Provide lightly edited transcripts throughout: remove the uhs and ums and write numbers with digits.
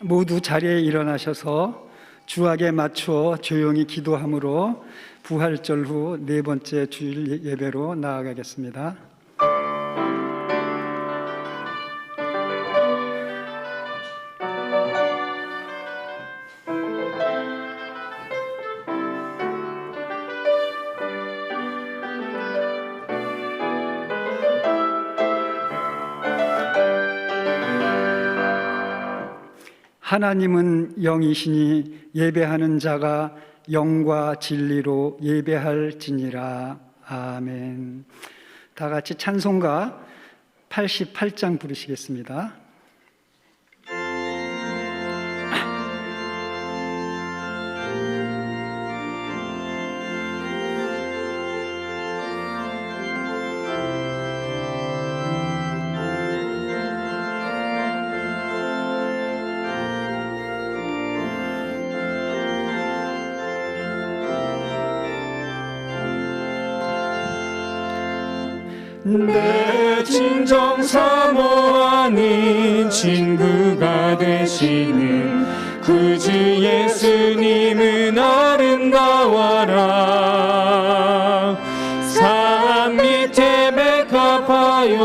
모두 자리에 일어나셔서 주악에 맞추어 조용히 기도함으로 부활절 후 네 번째 주일 예배로 나아가겠습니다. 하나님은 영이시니 예배하는 자가 영과 진리로 예배할지니라. 아멘. 다 같이 찬송가 88장 부르시겠습니다. 내 진정 사모하는 친구가 되시는 구주 예수님은 아름다워라. 산 밑에 백합하여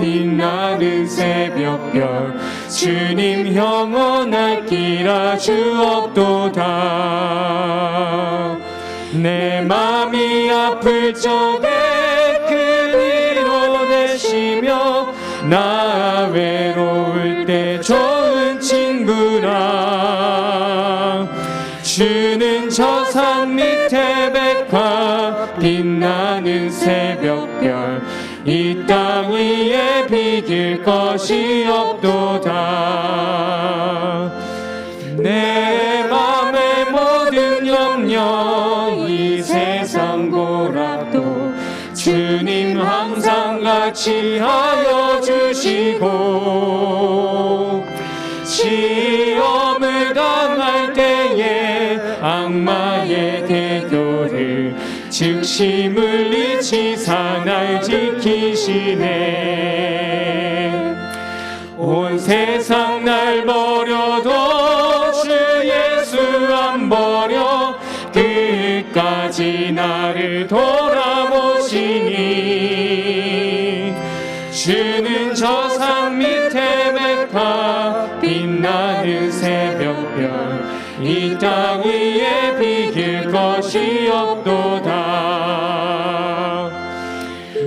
빛나는 새벽별 주님 영원할 길 아주 없도다. 내 맘이 아플 적에 나 외로울 때 좋은 친구라. 주는 저 산 밑에 백합 빛나는 새벽별 이 땅 위에 비길 것이 없도다. 내 맘의 모든 염려 이 세상 고락도 주님 항상 같이 하여 주시고, 시험을 당할 때에 악마의 대교를 즉시 물리치사 날 지키시네. 온 세상 날 버려도 주 예수 안 버려 끝까지 나를 돌아보시니. 주는 저 산 밑에 백합 빛나는 새벽별 이 땅 위에 비길 것이 없도다.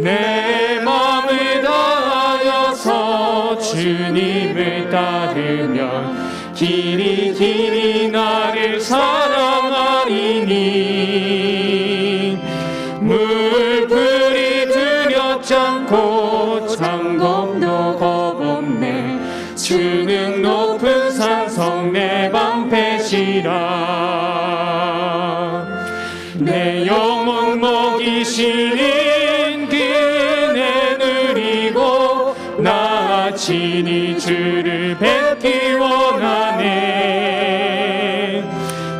내 맘을 다하여서 주님을 따르면 길이 길이 나를 사랑하리니. 물풀이 두렵지 않고 창검도 겁없네. 주는 높은 산성 내 방패시라. 내 영혼 먹이시는 그네 누리고 나 친히 주를 뵙기 원하네.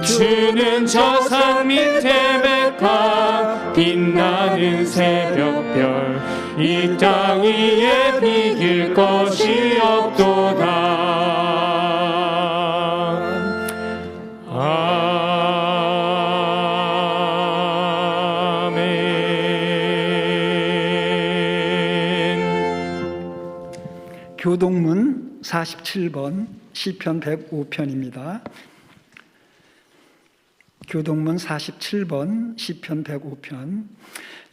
주는 저 산 밑에 백합 빛나는 새벽별 이 땅 위에 비길 것이 없도다. 교동문 47번 시편 105편입니다. 교동문 47번 시편 105편.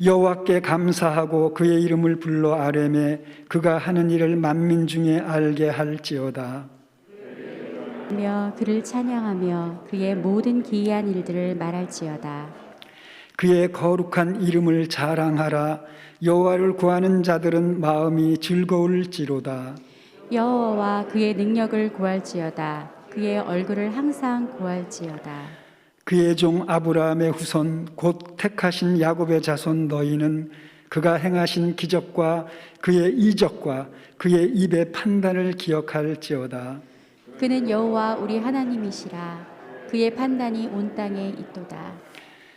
여호와께 감사하고 그의 이름을 불러 아뢰매 그가 하는 일을 만민 중에 알게 할지어다. 그를 찬양하며 그의 모든 기이한 일들을 말할지어다. 그의 거룩한 이름을 자랑하라. 여호와를 구하는 자들은 마음이 즐거울지로다. 여호와와 그의 능력을 구할지어다. 그의 얼굴을 항상 구할지어다. 그의 종 아브라함의 후손 곧 택하신 야곱의 자손 너희는 그가 행하신 기적과 그의 이적과 그의 입의 판단을 기억할지어다. 그는 여호와 우리 하나님이시라. 그의 판단이 온 땅에 있도다.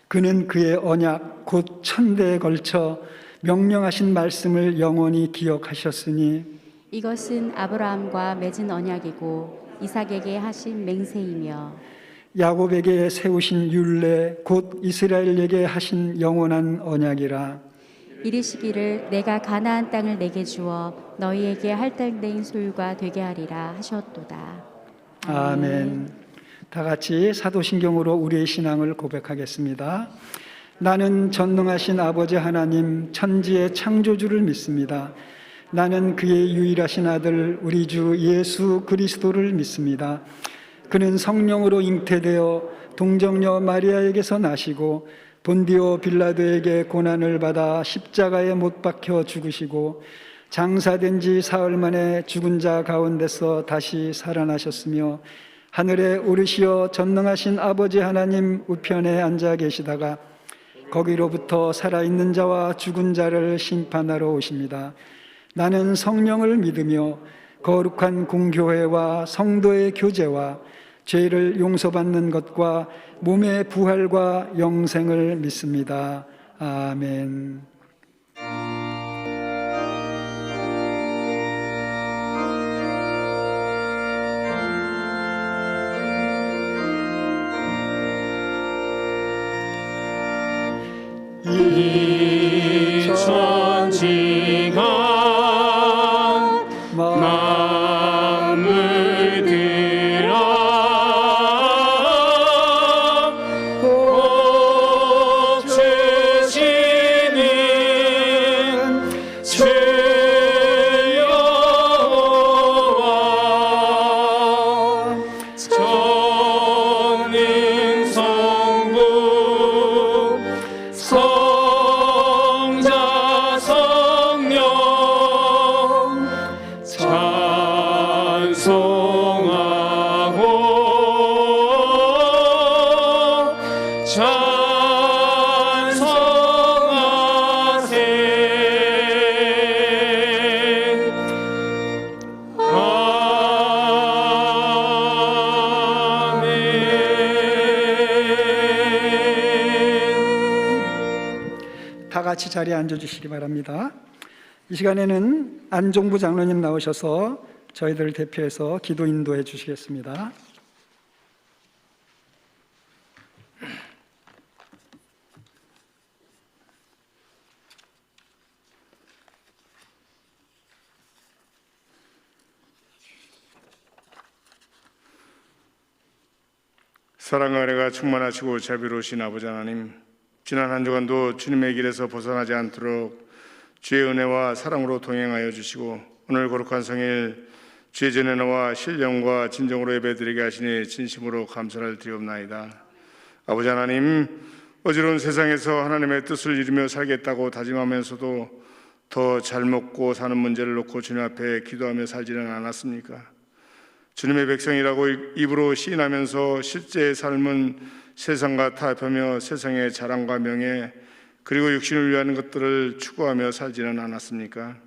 그는 그의 언약 곧 천대에 걸쳐 명령하신 말씀을 영원히 기억하셨으니 이것은 아브라함과 맺은 언약이고 이삭에게 하신 맹세이며 야곱에게 세우신 율례 곧 이스라엘에게 하신 영원한 언약이라. 이르시기를 내가 가나안 땅을 내게 주어 너희에게 할당된 소유가 되게 하리라 하셨도다. 아멘. 다 같이 사도신경으로 우리의 신앙을 고백하겠습니다. 나는 전능하신 아버지 하나님 천지의 창조주를 믿습니다. 나는 그의 유일하신 아들 우리 주 예수 그리스도를 믿습니다. 그는 성령으로 잉태되어 동정녀 마리아에게서 나시고 본디오 빌라도에게 고난을 받아 십자가에 못 박혀 죽으시고 장사된 지 사흘 만에 죽은 자 가운데서 다시 살아나셨으며 하늘에 오르시어 전능하신 아버지 하나님 우편에 앉아 계시다가 거기로부터 살아있는 자와 죽은 자를 심판하러 오십니다. 나는 성령을 믿으며 거룩한 공교회와 성도의 교제와 죄를 용서받는 것과 몸의 부활과 영생을 믿습니다. 아멘. 이 천지가 만물들아 복 주시는 주 여호와 전능 성부 성자 성령 찬송하고 찬송하세. 아멘. 다 같이 자리에 앉아주시기 바랍니다. 이 시간에는 안종부 장로님 나오셔서 저희들을 대표해서 기도 인도해 주시겠습니다. 사랑과 은혜가 충만하시고 자비로우신 아버지 하나님, 지난 한 주간도 주님의 길에서 벗어나지 않도록 주의 은혜와 사랑으로 동행하여 주시고 오늘 거룩한 성일 주의 전에 나와 신령과 진정으로 예배드리게 하시니 진심으로 감사를 드리옵나이다. 아버지 하나님, 어지러운 세상에서 하나님의 뜻을 이루며 살겠다고 다짐하면서도 더 잘 먹고 사는 문제를 놓고 주님 앞에 기도하며 살지는 않았습니까? 주님의 백성이라고 입으로 시인하면서 실제의 삶은 세상과 타협하며 세상의 자랑과 명예 그리고 육신을 위한 것들을 추구하며 살지는 않았습니까?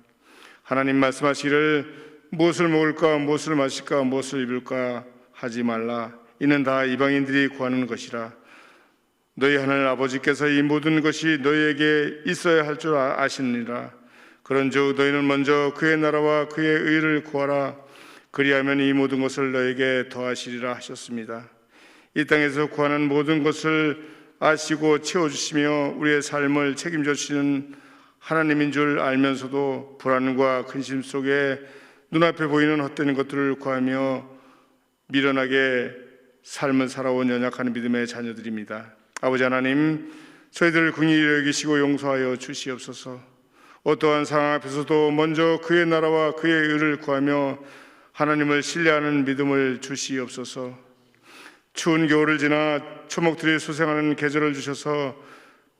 하나님 말씀하시기를 무엇을 먹을까, 무엇을 마실까, 무엇을 입을까 하지 말라. 이는 다 이방인들이 구하는 것이라. 너희 하늘 아버지께서 이 모든 것이 너희에게 있어야 할 줄 아시느니라. 그런즉 너희는 먼저 그의 나라와 그의 의를 구하라. 그리하면 이 모든 것을 너에게 더하시리라 하셨습니다. 이 땅에서 구하는 모든 것을 아시고 채워주시며 우리의 삶을 책임져 주시는 하나님인 줄 알면서도 불안과 근심 속에 눈앞에 보이는 헛되는 것들을 구하며 미련하게 삶을 살아온 연약한 믿음의 자녀들입니다. 아버지 하나님, 저희들을 긍휼히 여기시고 용서하여 주시옵소서. 어떠한 상황 앞에서도 먼저 그의 나라와 그의 의를 구하며 하나님을 신뢰하는 믿음을 주시옵소서. 추운 겨울을 지나 초목들이 소생하는 계절을 주셔서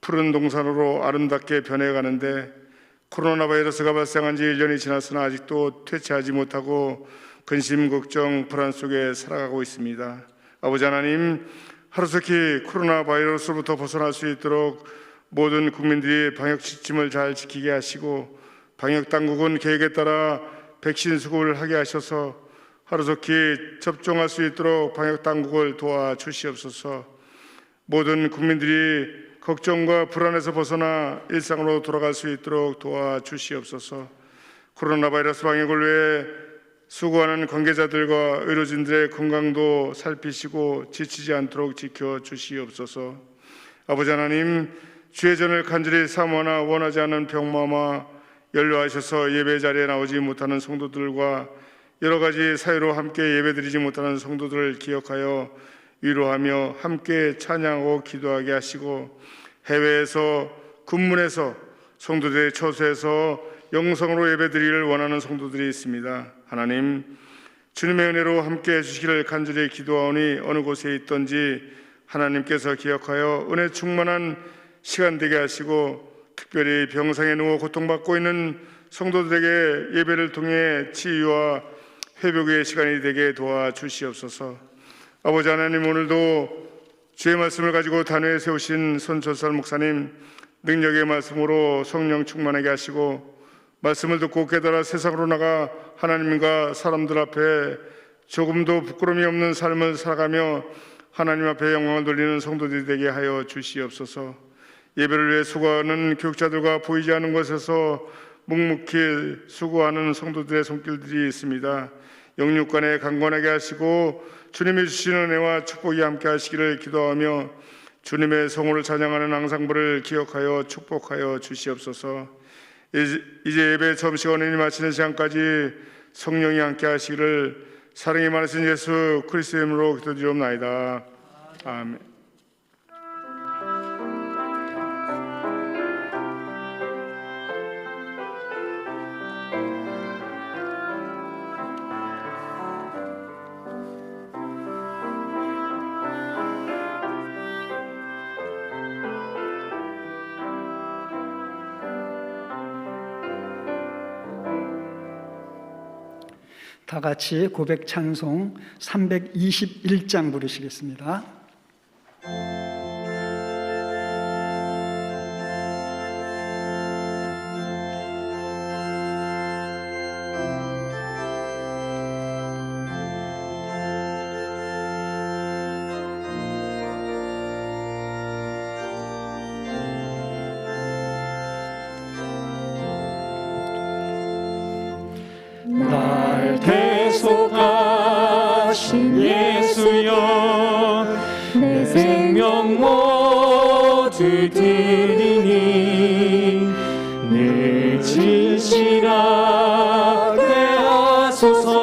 푸른 동산으로 아름답게 변해가는데 코로나 바이러스가 발생한 지 1년이 지났으나 아직도 퇴치하지 못하고 근심, 걱정, 불안 속에 살아가고 있습니다. 아버지 하나님, 하루속히 코로나 바이러스로부터 벗어날 수 있도록 모든 국민들이 방역 지침을 잘 지키게 하시고 방역 당국은 계획에 따라 백신 수급을 하게 하셔서 하루속히 접종할 수 있도록 방역 당국을 도와주시옵소서. 모든 국민들이 걱정과 불안에서 벗어나 일상으로 돌아갈 수 있도록 도와주시옵소서. 코로나 바이러스 방역을 위해 수고하는 관계자들과 의료진들의 건강도 살피시고 지치지 않도록 지켜주시옵소서. 아버지 하나님, 주의 전을 간절히 사모하나 원하지 않는 병마마 연료하셔서 예배 자리에 나오지 못하는 성도들과 여러 가지 사유로 함께 예배드리지 못하는 성도들을 기억하여 위로하며 함께 찬양하고 기도하게 하시고, 해외에서 군문에서 성도들의 처소에서 영성으로 예배드리기를 원하는 성도들이 있습니다. 하나님, 주님의 은혜로 함께 해주시기를 간절히 기도하오니 어느 곳에 있든지 하나님께서 기억하여 은혜 충만한 시간 되게 하시고, 특별히 병상에 누워 고통받고 있는 성도들에게 예배를 통해 치유와 회복의 시간이 되게 도와주시옵소서. 아버지 하나님, 오늘도 주의 말씀을 가지고 단회에 세우신 손철살 목사님 능력의 말씀으로 성령 충만하게 하시고, 말씀을 듣고 깨달아 세상으로 나가 하나님과 사람들 앞에 조금도 부끄러움이 없는 삶을 살아가며 하나님 앞에 영광을 돌리는 성도들이 되게 하여 주시옵소서. 예배를 위해 수고하는 교육자들과 보이지 않는 곳에서 묵묵히 수고하는 성도들의 손길들이 있습니다. 영육간에 강건하게 하시고 주님이 주시는 은혜와 축복이 함께 하시기를 기도하며 주님의 성호를 찬양하는 앙상블을 기억하여 축복하여 주시옵소서. 이제 예배 점심시간을 마치는 시간까지 성령이 함께 하시기를 사랑이 많으신 예수 그리스도의 이름으로 기도드리옵나이다. 아멘. 다 같이 고백 찬송 321장 부르시겠습니다. 날 대속하신 예수여, 내 생명 모두 드리니 늘 진실하게 하소서.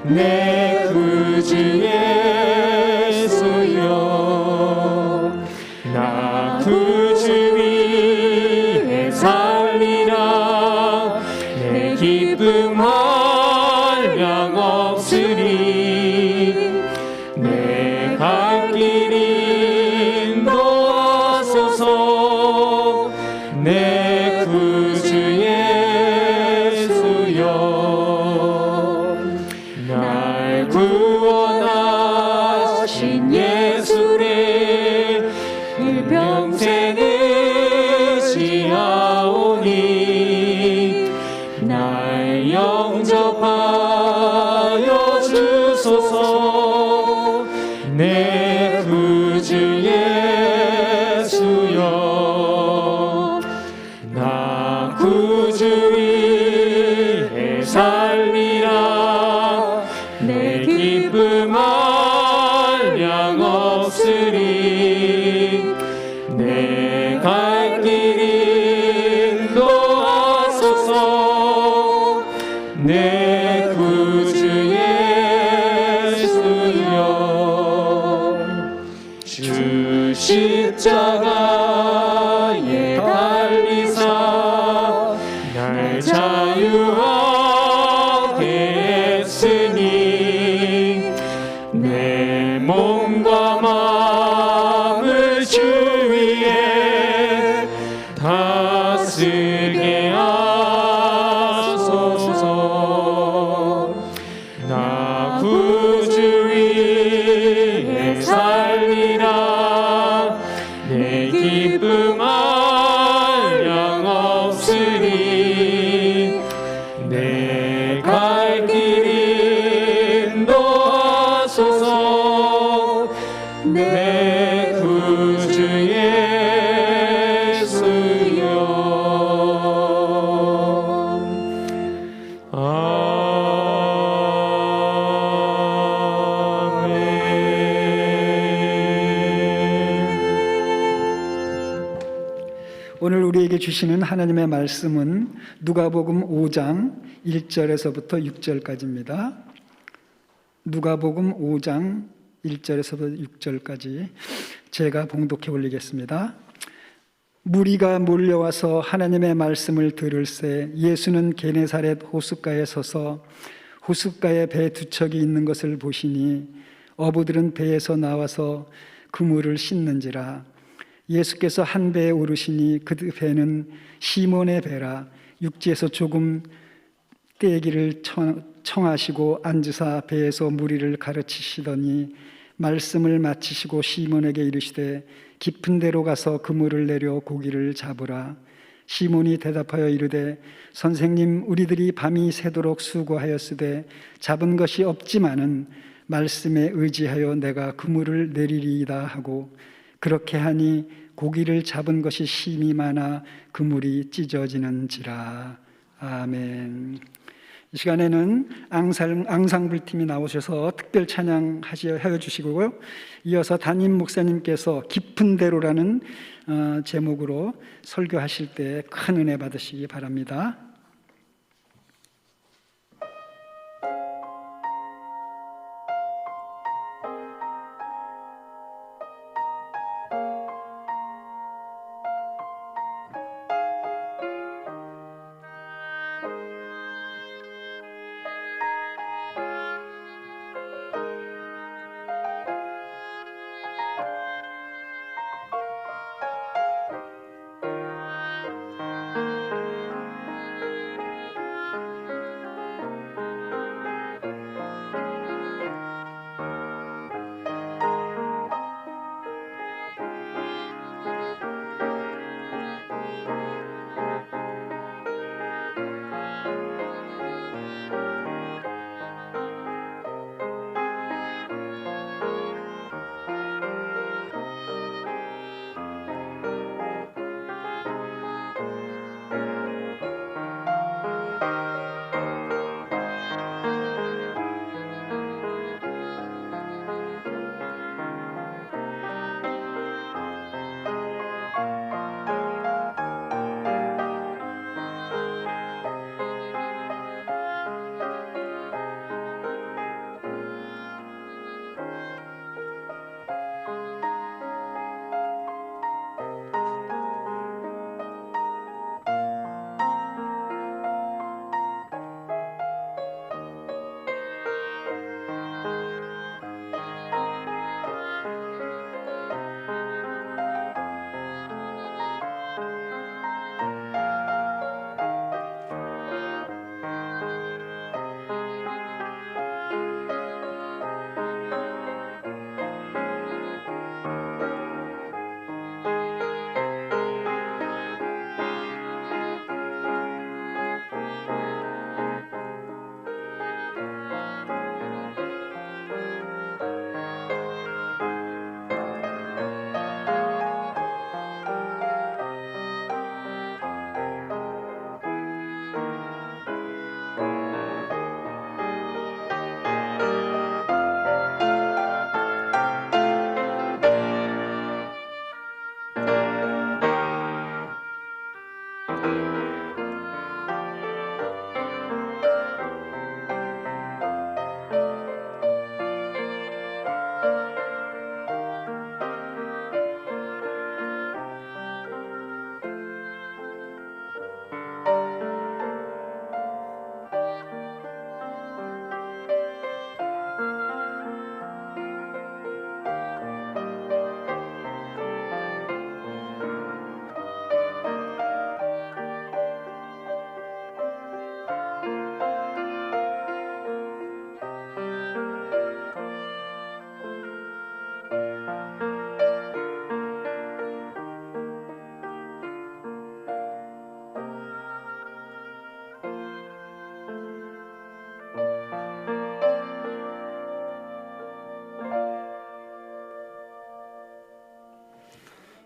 내 구주 예수여, 나 구주 위에 살리라. 내 기쁨 한량 없으리. 내 갈 길 인도하소서. 내 구주 예수여, 날 구원하신 예수를 일평생 의지하오니 날 영접하여 주소서. 내 구주 예수여, 나 구주 위에 살리라. 내 기쁨 한량 없으리. 내 갈 길 인도하소서. 내 구주 예수여, 주 십자가에 달리사 날 주시는 하나님의 말씀은 누가복음 5장 1절에서부터 6절까지입니다. 누가복음 5장 1절에서부터 6절까지 제가 봉독해 올리겠습니다. 무리가 몰려와서 하나님의 말씀을 들을새 예수는 게네사렛 호숫가에 서서 호숫가에 배 두 척이 있는 것을 보시니 어부들은 배에서 나와서 그물을 씻는지라. 예수께서 한 배에 오르시니 그 배는 시몬의 배라. 육지에서 조금 떼기를 청하시고 앉으사 배에서 무리를 가르치시더니 말씀을 마치시고 시몬에게 이르시되 깊은 데로 가서 그물을 내려 고기를 잡으라. 시몬이 대답하여 이르되 선생님, 우리들이 밤이 새도록 수고하였으되 잡은 것이 없지만은 말씀에 의지하여 내가 그물을 내리리이다 하고 그렇게 하니 고기를 잡은 것이 심히 많아 그물이 찢어지는지라. 아멘. 이 시간에는 앙상블팀이 나오셔서 특별 찬양하여 주시고요. 이어서 담임 목사님께서 깊은 데로라는 제목으로 설교하실 때 큰 은혜 받으시기 바랍니다.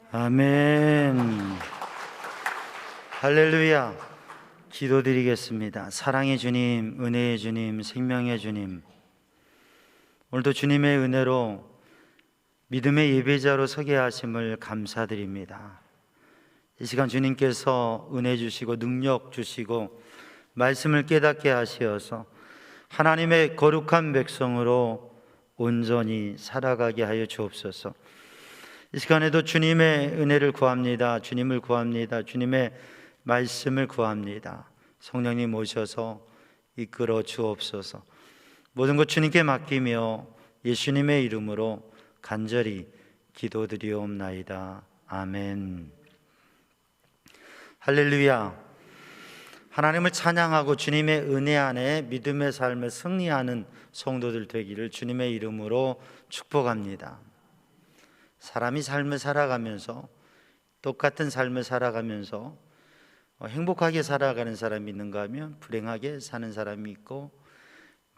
아멘. 할렐루야. 기도드리겠습니다. 사랑의 주님, 은혜의 주님, 생명의 주님, 오늘도 주님의 은혜로 믿음의 예배자로 서게 하심을 감사드립니다. 이 시간 주님께서 은혜 주시고 능력 주시고 말씀을 깨닫게 하시어서 하나님의 거룩한 백성으로 온전히 살아가게 하여 주옵소서. 이 시간에도 주님의 은혜를 구합니다. 주님을 구합니다. 주님의 말씀을 구합니다. 성령님 오셔서 이끌어 주옵소서. 모든 것 주님께 맡기며 예수님의 이름으로 간절히 기도드리옵나이다. 아멘. 할렐루야. 하나님을 찬양하고 주님의 은혜 안에 믿음의 삶을 승리하는 성도들 되기를 주님의 이름으로 축복합니다. 사람이 삶을 살아가면서 똑같은 삶을 살아가면서 행복하게 살아가는 사람이 있는가 하면 불행하게 사는 사람이 있고,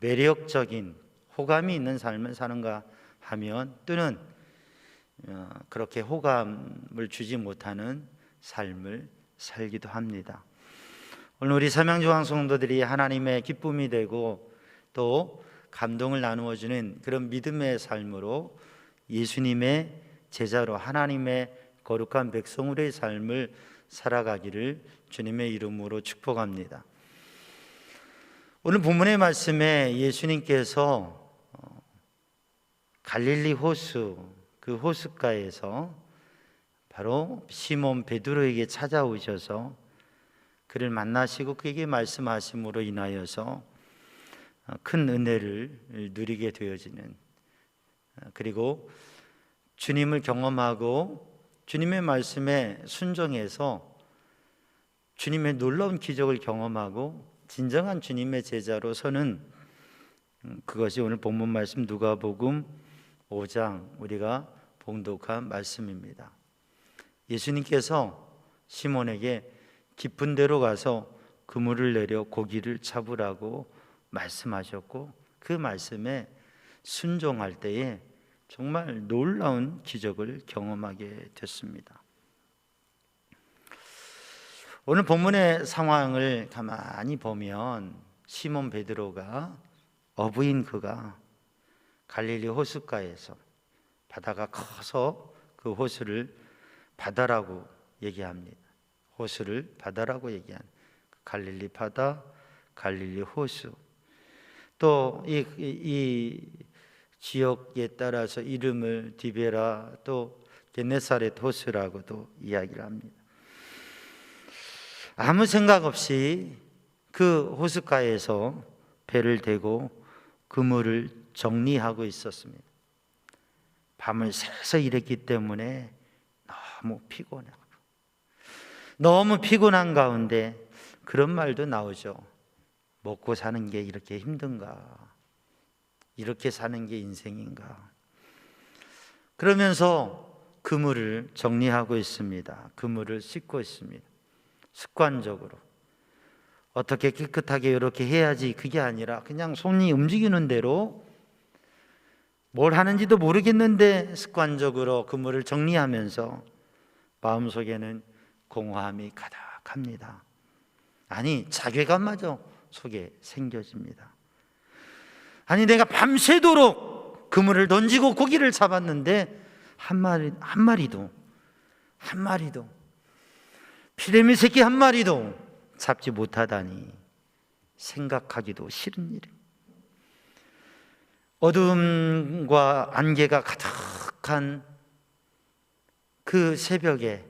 매력적인 호감이 있는 삶을 사는가 하면 또는 그렇게 호감을 주지 못하는 삶을 살기도 합니다. 오늘 우리 삼양조항 성도들이 하나님의 기쁨이 되고 또 감동을 나누어 주는 그런 믿음의 삶으로 예수님의 제자로 하나님의 거룩한 백성으로의 삶을 살아가기를 주님의 이름으로 축복합니다. 오늘 본문의 말씀에 예수님께서 갈릴리 호수, 그 호숫가에서 바로 시몬 베드로에게 찾아오셔서 그를 만나시고 그에게 말씀하심으로 인하여서 큰 은혜를 누리게 되어지는, 그리고 주님을 경험하고 주님의 말씀에 순종해서 주님의 놀라운 기적을 경험하고 진정한 주님의 제자로 서는, 그것이 오늘 본문 말씀 누가복음 5장 우리가 봉독한 말씀입니다. 예수님께서 시몬에게 깊은 데로 가서 그물을 내려 고기를 잡으라고 말씀하셨고, 그 말씀에 순종할 때에 정말 놀라운 기적을 경험하게 됐습니다. 오늘 본문의 상황을 가만히 보면 시몬 베드로가, 어부인 그가 갈릴리 호숫가에서, 바다가 커서 그 호수를 바다라고 얘기합니다. 호수를 바다라고 얘기하는 갈릴리 바다, 갈릴리 호수. 또 이 지역에 따라서 이름을 디베라, 또 게네사렛 호수라고도 이야기를 합니다. 아무 생각 없이 그 호숫가에서 배를 대고 그물을 정리하고 있었습니다. 밤을 새서 일했기 때문에 너무 피곤해요. 너무 피곤한 가운데 그런 말도 나오죠. 먹고 사는 게 이렇게 힘든가? 이렇게 사는 게 인생인가? 그러면서 그물을 정리하고 있습니다. 그물을 씻고 있습니다. 습관적으로 어떻게 깨끗하게 이렇게 해야지, 그게 아니라 그냥 손이 움직이는 대로 뭘 하는지도 모르겠는데 습관적으로 그물을 정리하면서 마음속에는 공허함이 가득합니다. 아니, 자괴감마저 속에 생겨집니다. 아니, 내가 밤새도록 그물을 던지고 고기를 잡았는데 한 마리도 피레미 새끼 한 마리도 잡지 못하다니 생각하기도 싫은 일입니다. 어둠과 안개가 가득한 그 새벽에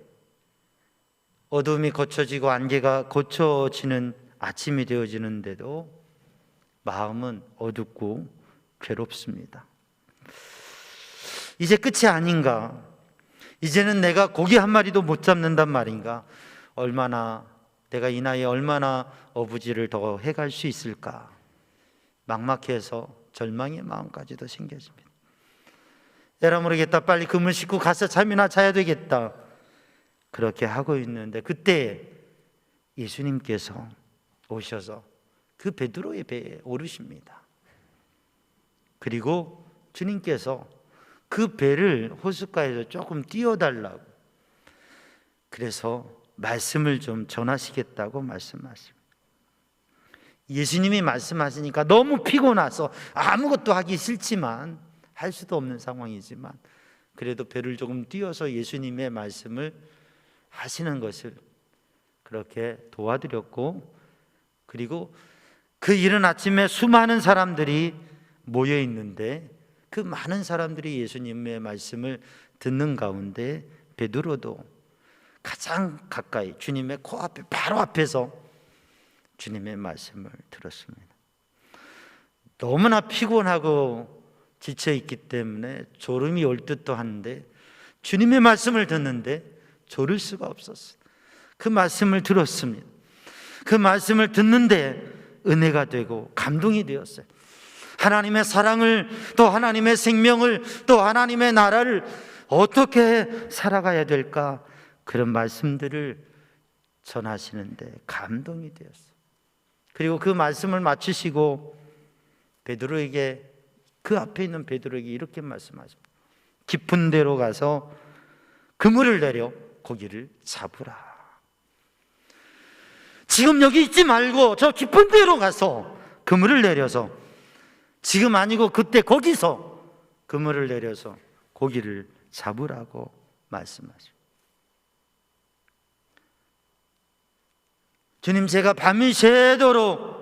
어둠이 거쳐지고 안개가 거쳐지는 아침이 되어지는데도 마음은 어둡고 괴롭습니다. 이제 끝이 아닌가? 이제는 내가 고기 한 마리도 못 잡는단 말인가? 내가 이 나이에 얼마나 어부지를 더 해갈 수 있을까? 막막해서 절망의 마음까지도 생겨집니다. 에라 모르겠다, 빨리 그물 씻고 가서 잠이나 자야 되겠다, 그렇게 하고 있는데 그때 예수님께서 오셔서 그 베드로의 배에 오르십니다. 그리고 주님께서 그 배를 호숫가에서 조금 띄워달라고, 그래서 말씀을 좀 전하시겠다고 말씀하십니다. 예수님이 말씀하시니까 너무 피곤해서 아무것도 하기 싫지만, 할 수도 없는 상황이지만 그래도 배를 조금 띄워서 예수님의 말씀을 하시는 것을 그렇게 도와드렸고, 그리고 그 이른 아침에 수많은 사람들이 모여 있는데 그 많은 사람들이 예수님의 말씀을 듣는 가운데 베드로도 가장 가까이 주님의 코앞에 바로 앞에서 주님의 말씀을 들었습니다. 너무나 피곤하고 지쳐 있기 때문에 졸음이 올 듯도 한데 주님의 말씀을 듣는데 졸을 수가 없었어요. 그 말씀을 들었습니다. 그 말씀을 듣는데 은혜가 되고 감동이 되었어요. 하나님의 사랑을, 또 하나님의 생명을, 또 하나님의 나라를 어떻게 살아가야 될까, 그런 말씀들을 전하시는데 감동이 되었어요. 그리고 그 말씀을 마치시고 베드로에게, 그 앞에 있는 베드로에게 이렇게 말씀하십니다. 깊은 데로 가서 그물을 내려 고기를 잡으라. 지금 여기 있지 말고 저 깊은 데로 가서 그물을 내려서, 지금 아니고 그때 거기서 그물을 내려서 고기를 잡으라고 말씀하십니다. 주님, 제가 밤이 새도록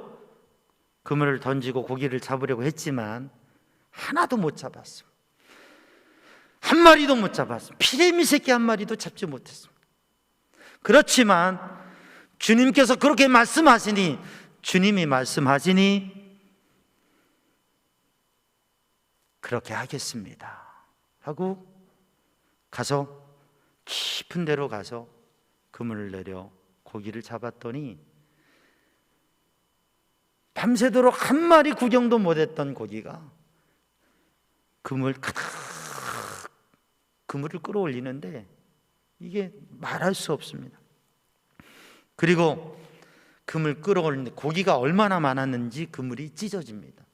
그물을 던지고 고기를 잡으려고 했지만 하나도 못 잡았습니다. 한 마리도 못 잡았습니다. 피레미 새끼 한 마리도 잡지 못했습니다. 그렇지만 주님께서 그렇게 말씀하시니, 주님이 말씀하시니 그렇게 하겠습니다 하고 가서 깊은 데로 가서 그물을 내려 고기를 잡았더니 밤새도록 한 마리 구경도 못했던 고기가 그물을 끌어올리는데 이게 말할 수 없습니다. 그리고 그물 끌어올리는데 고기가 얼마나 많았는지 그물이 찢어집니다.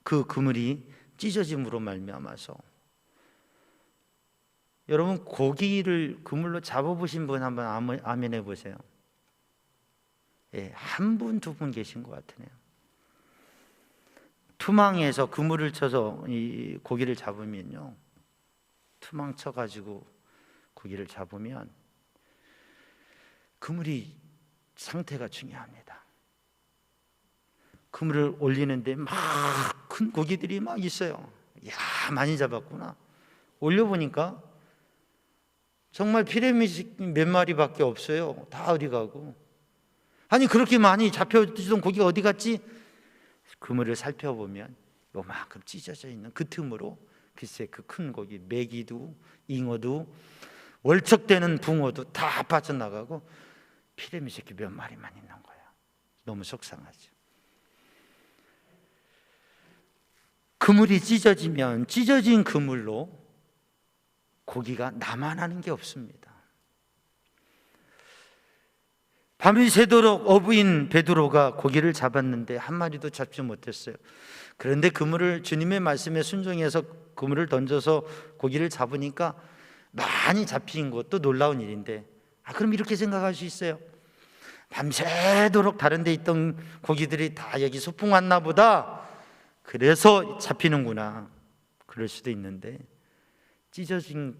그 그물이 찢어짐으로 말미암아서, 여러분 고기를 그물로 잡아보신 분 한번 아멘 해보세요. 예, 한 분, 두 분 계신 것 같으네요. 투망에서 그물을 쳐서 이 고기를 잡으면요, 투망 쳐가지고 고기를 잡으면 그물이 상태가 중요합니다. 그물을 올리는데 막 큰 고기들이 막 있어요. 야, 많이 잡았구나. 올려보니까 정말 피레미 몇 마리밖에 없어요. 다 어디 가고. 아니, 그렇게 많이 잡혀주던 고기가 어디 갔지? 그물을 살펴보면 요만큼 찢어져 있는 그 틈으로 글쎄 그 큰 고기, 메기도 잉어도 월척되는 붕어도 다 빠져나가고 피레미 새끼 몇 마리만 있는 거예요. 너무 속상하죠. 그물이 찢어지면 찢어진 그물로 고기가 남아나는 게 없습니다. 밤이 새도록 어부인 베드로가 고기를 잡았는데 한 마리도 잡지 못했어요. 그런데 그물을, 주님의 말씀에 순종해서 그물을 던져서 고기를 잡으니까 많이 잡힌 것도 놀라운 일인데, 그럼 이렇게 생각할 수 있어요. 밤새도록 다른 데 있던 고기들이 다 여기 소풍 왔나 보다, 그래서 잡히는구나, 그럴 수도 있는데, 찢어진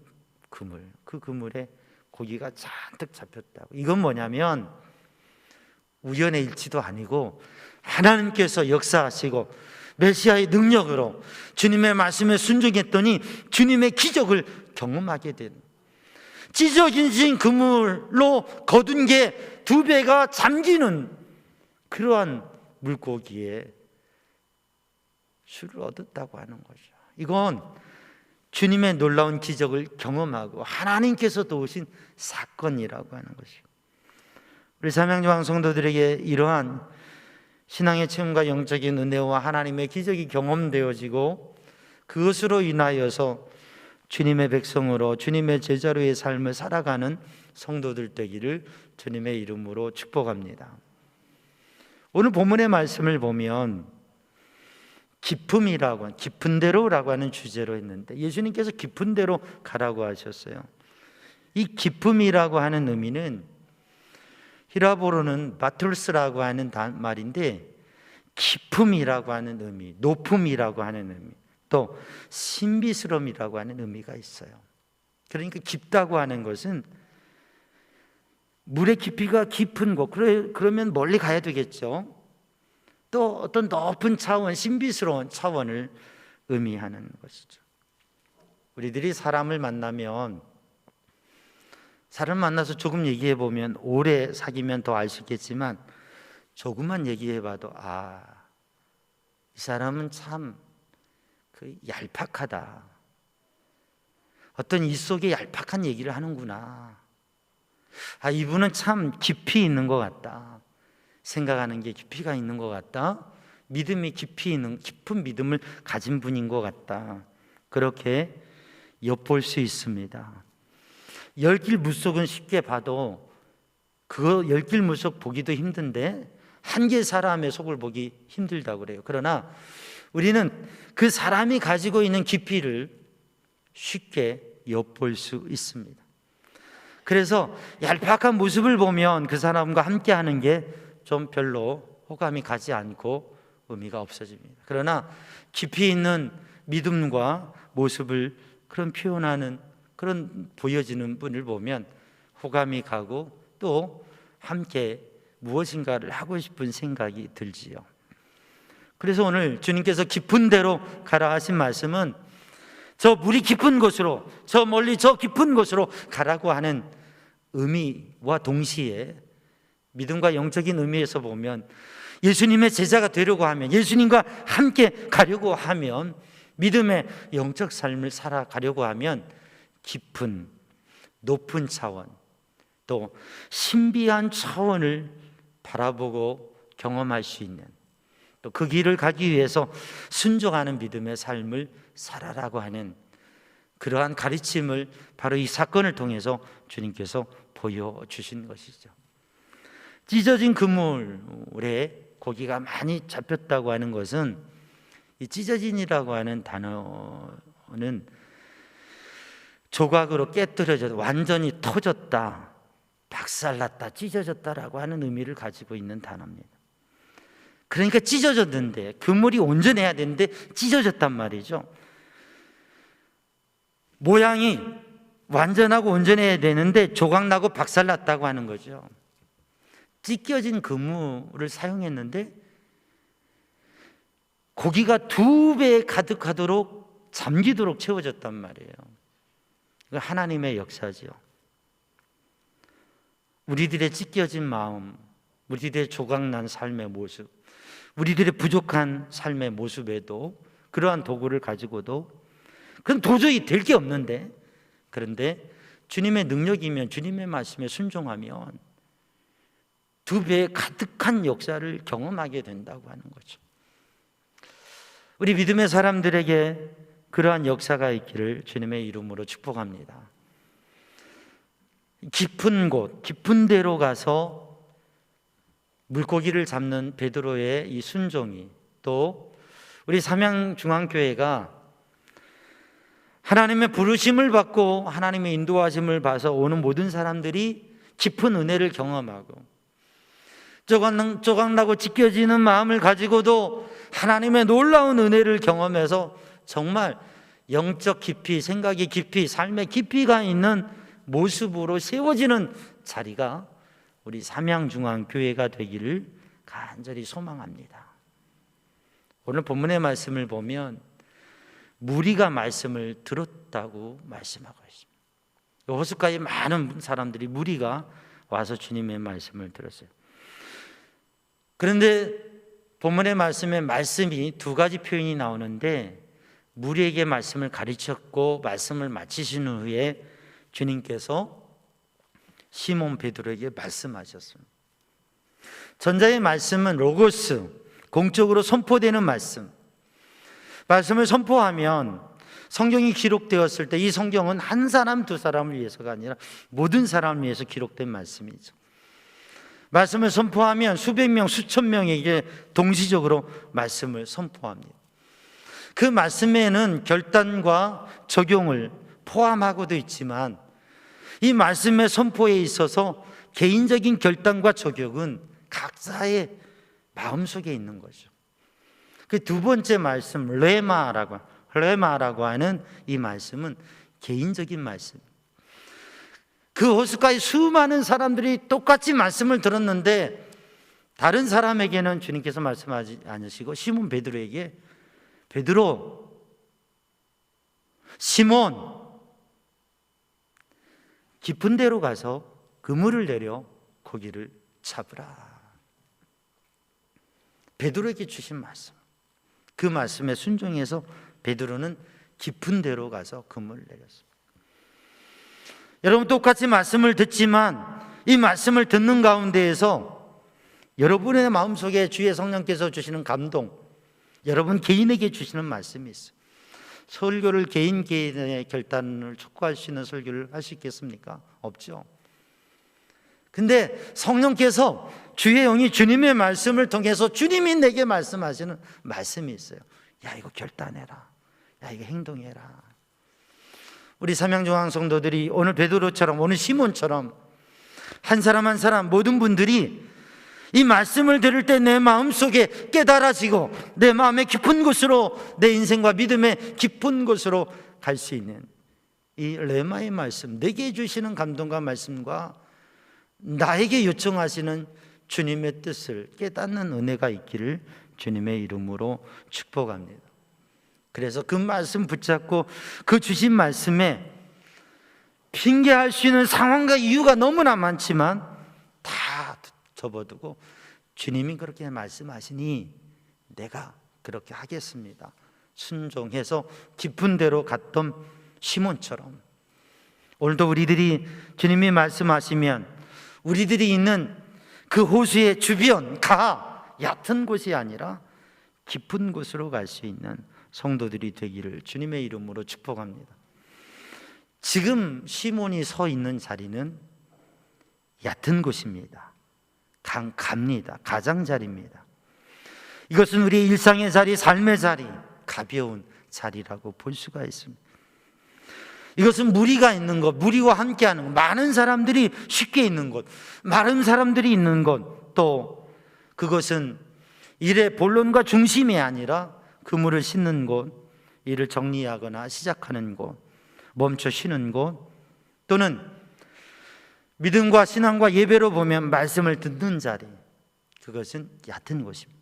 그물, 그 그물에 고기가 잔뜩 잡혔다고. 이건 뭐냐면 우연의 일치도 아니고 하나님께서 역사하시고 메시아의 능력으로 주님의 말씀에 순종했더니 주님의 기적을 경험하게 된, 찢어진 그물로 거둔 게 2배가 잠기는 그러한 물고기의 수를 얻었다고 하는 거죠. 이건 주님의 놀라운 기적을 경험하고 하나님께서 도우신 사건이라고 하는 것이죠. 우리 삼양조항 성도들에게 이러한 신앙의 체험과 영적인 은혜와 하나님의 기적이 경험되어지고 그것으로 인하여서 주님의 백성으로, 주님의 제자로의 삶을 살아가는 성도들 되기를 주님의 이름으로 축복합니다. 오늘 본문의 말씀을 보면 깊음이라고, 깊은 데로라고 하는 주제로 했는데 예수님께서 깊은 데로 가라고 하셨어요. 이 깊음이라고 하는 의미는 히라보로는 바툴스라고 하는 말인데, 깊음이라고 하는 의미, 높음이라고 하는 의미, 또 신비스러움이라고 하는 의미가 있어요. 그러니까 깊다고 하는 것은 물의 깊이가 깊은 곳, 그러면 멀리 가야 되겠죠. 또 어떤 높은 차원, 신비스러운 차원을 의미하는 것이죠. 우리들이 사람을 만나서 조금 얘기해 보면, 오래 사귀면 더 알 수 있겠지만 조금만 얘기해 봐도 이 사람은 참 얄팍하다, 어떤 이 속에 얄팍한 얘기를 하는구나, 이분은 참 깊이 있는 것 같다, 생각하는 게 깊이가 있는 것 같다, 믿음이 깊은 믿음을 가진 분인 것 같다, 그렇게 엿볼 수 있습니다. 열길 물속은 쉽게 봐도 그 열길 물속 보기도 힘든데 한 개 사람의 속을 보기 힘들다고 그래요. 그러나 우리는 그 사람이 가지고 있는 깊이를 쉽게 엿볼 수 있습니다. 그래서 얄팍한 모습을 보면 그 사람과 함께 하는 게 좀 별로 호감이 가지 않고 의미가 없어집니다. 그러나 깊이 있는 믿음과 모습을 표현하는, 보여지는 분을 보면 호감이 가고 또 함께 무엇인가를 하고 싶은 생각이 들지요. 그래서 오늘 주님께서 깊은 데로 가라 하신 말씀은 저 물이 깊은 곳으로, 저 멀리 저 깊은 곳으로 가라고 하는 의미와 동시에 믿음과 영적인 의미에서 보면 예수님의 제자가 되려고 하면, 예수님과 함께 가려고 하면, 믿음의 영적 삶을 살아가려고 하면 깊은 높은 차원, 또 신비한 차원을 바라보고 경험할 수 있는, 또 그 길을 가기 위해서 순종하는 믿음의 삶을 살아라고 하는 그러한 가르침을 바로 이 사건을 통해서 주님께서 보여주신 것이죠. 찢어진 그물에 고기가 많이 잡혔다고 하는 것은, 이 찢어진이라고 하는 단어는 조각으로 깨뜨려져 완전히 터졌다, 박살났다, 찢어졌다라고 하는 의미를 가지고 있는 단어입니다. 그러니까 찢어졌는데, 그물이 온전해야 되는데 찢어졌단 말이죠. 모양이 완전하고 온전해야 되는데 조각나고 박살났다고 하는 거죠. 찢겨진 그물을 사용했는데 고기가 2배 가득하도록 잠기도록 채워졌단 말이에요. 하나님의 역사죠. 우리들의 찢겨진 마음, 우리들의 조각난 삶의 모습, 우리들의 부족한 삶의 모습에도 그러한 도구를 가지고도 그건 도저히 될 게 없는데, 그런데 주님의 능력이면, 주님의 말씀에 순종하면 2배 가득한 역사를 경험하게 된다고 하는 거죠. 우리 믿음의 사람들에게 그러한 역사가 있기를 주님의 이름으로 축복합니다. 깊은 곳, 깊은 데로 가서 물고기를 잡는 베드로의 이 순종이, 또 우리 삼양중앙교회가 하나님의 부르심을 받고 하나님의 인도하심을 봐서 오는 모든 사람들이 깊은 은혜를 경험하고, 조각나고 찢겨지는 마음을 가지고도 하나님의 놀라운 은혜를 경험해서 정말 영적 깊이, 생각의 깊이, 삶의 깊이가 있는 모습으로 세워지는 자리가 우리 삼양중앙교회가 되기를 간절히 소망합니다. 오늘 본문의 말씀을 보면 무리가 말씀을 들었다고 말씀하고 있습니다. 호숫가에 많은 사람들이, 무리가 와서 주님의 말씀을 들었어요. 그런데 본문의 말씀이 2가지 표현이 나오는데, 무리에게 말씀을 가르쳤고 말씀을 마치신 후에 주님께서 시몬 베드로에게 말씀하셨습니다. 전자의 말씀은 로고스, 공적으로 선포되는 말씀을 선포하면, 성경이 기록되었을 때 이 성경은 한 사람, 2사람을 위해서가 아니라 모든 사람을 위해서 기록된 말씀이죠. 말씀을 선포하면 수백 명, 수천 명에게 동시적으로 말씀을 선포합니다. 그 말씀에는 결단과 적용을 포함하고도 있지만, 이 말씀의 선포에 있어서 개인적인 결단과 적용은 각자의 마음속에 있는 거죠. 그 2번째 말씀, 레마라고 하는 이 말씀은 개인적인 말씀. 그 호숫가에 수많은 사람들이 똑같이 말씀을 들었는데 다른 사람에게는 주님께서 말씀하지 않으시고 시몬 베드로에게 베드로, 시몬, 깊은 데로 가서 그물을 내려 고기를 잡으라. 베드로에게 주신 말씀, 그 말씀에 순종해서 베드로는 깊은 데로 가서 그물을 내렸습니다. 여러분, 똑같이 말씀을 듣지만 이 말씀을 듣는 가운데에서 여러분의 마음속에 주의 성령께서 주시는 감동, 여러분 개인에게 주시는 말씀이 있어요. 설교를 개인의 결단을 촉구할 수 있는 설교를 할 수 있겠습니까? 없죠. 근데 성령께서, 주의 영이 주님의 말씀을 통해서 주님이 내게 말씀하시는 말씀이 있어요. 야, 이거 결단해라. 야, 이거 행동해라. 우리 삼양중앙 성도들이 오늘 베드로처럼, 오늘 시몬처럼 한 사람 한 사람 모든 분들이 이 말씀을 들을 때 내 마음속에 깨달아지고 내 마음의 깊은 곳으로, 내 인생과 믿음의 깊은 곳으로 갈 수 있는 이 레마의 말씀, 내게 주시는 감동과 말씀과 나에게 요청하시는 주님의 뜻을 깨닫는 은혜가 있기를 주님의 이름으로 축복합니다. 그래서 그 말씀 붙잡고 그 주신 말씀에 핑계할 수 있는 상황과 이유가 너무나 많지만 다 접어두고 주님이 그렇게 말씀하시니 내가 그렇게 하겠습니다. 순종해서 깊은 데로 갔던 시몬처럼 오늘도 우리들이 주님이 말씀하시면 우리들이 있는 그 호수의 주변, 얕은 곳이 아니라 깊은 곳으로 갈 수 있는 성도들이 되기를 주님의 이름으로 축복합니다. 지금 시몬이 서 있는 자리는 얕은 곳입니다. 갑니다. 가장자리입니다. 이것은 우리의 일상의 자리, 삶의 자리, 가벼운 자리라고 볼 수가 있습니다. 이것은 무리가 있는 곳, 무리와 함께하는 곳, 많은 사람들이 쉽게 있는 곳, 많은 사람들이 있는 곳, 또 그것은 일의 본론과 중심이 아니라 그물을 싣는 곳, 일을 정리하거나 시작하는 곳, 멈춰 쉬는 곳, 또는 믿음과 신앙과 예배로 보면 말씀을 듣는 자리, 그것은 얕은 곳입니다.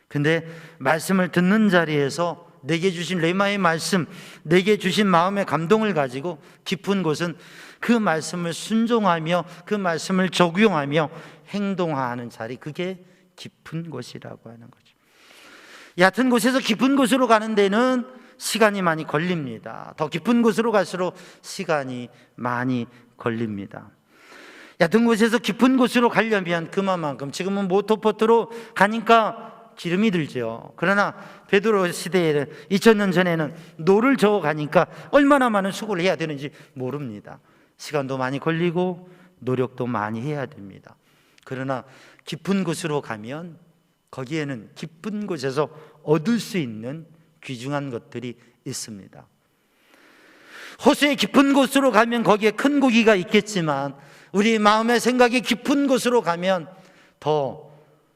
근데 말씀을 듣는 자리에서 내게 주신 레마의 말씀, 내게 주신 마음의 감동을 가지고 깊은 곳은 그 말씀을 순종하며 그 말씀을 적용하며 행동하는 자리, 그게 깊은 곳이라고 하는 거죠. 얕은 곳에서 깊은 곳으로 가는 데는 시간이 많이 걸립니다. 더 깊은 곳으로 갈수록 시간이 많이 걸립니다. 얕은 곳에서 깊은 곳으로 가려면 그만큼, 지금은 모터보트로 가니까 기름이 들죠. 그러나 베드로 시대에 2000년 전에는 노를 저어 가니까 얼마나 많은 수고를 해야 되는지 모릅니다. 시간도 많이 걸리고 노력도 많이 해야 됩니다. 그러나 깊은 곳으로 가면 거기에는 깊은 곳에서 얻을 수 있는 귀중한 것들이 있습니다. 호수의 깊은 곳으로 가면 거기에 큰 고기가 있겠지만 우리 마음의 생각이 깊은 곳으로 가면 더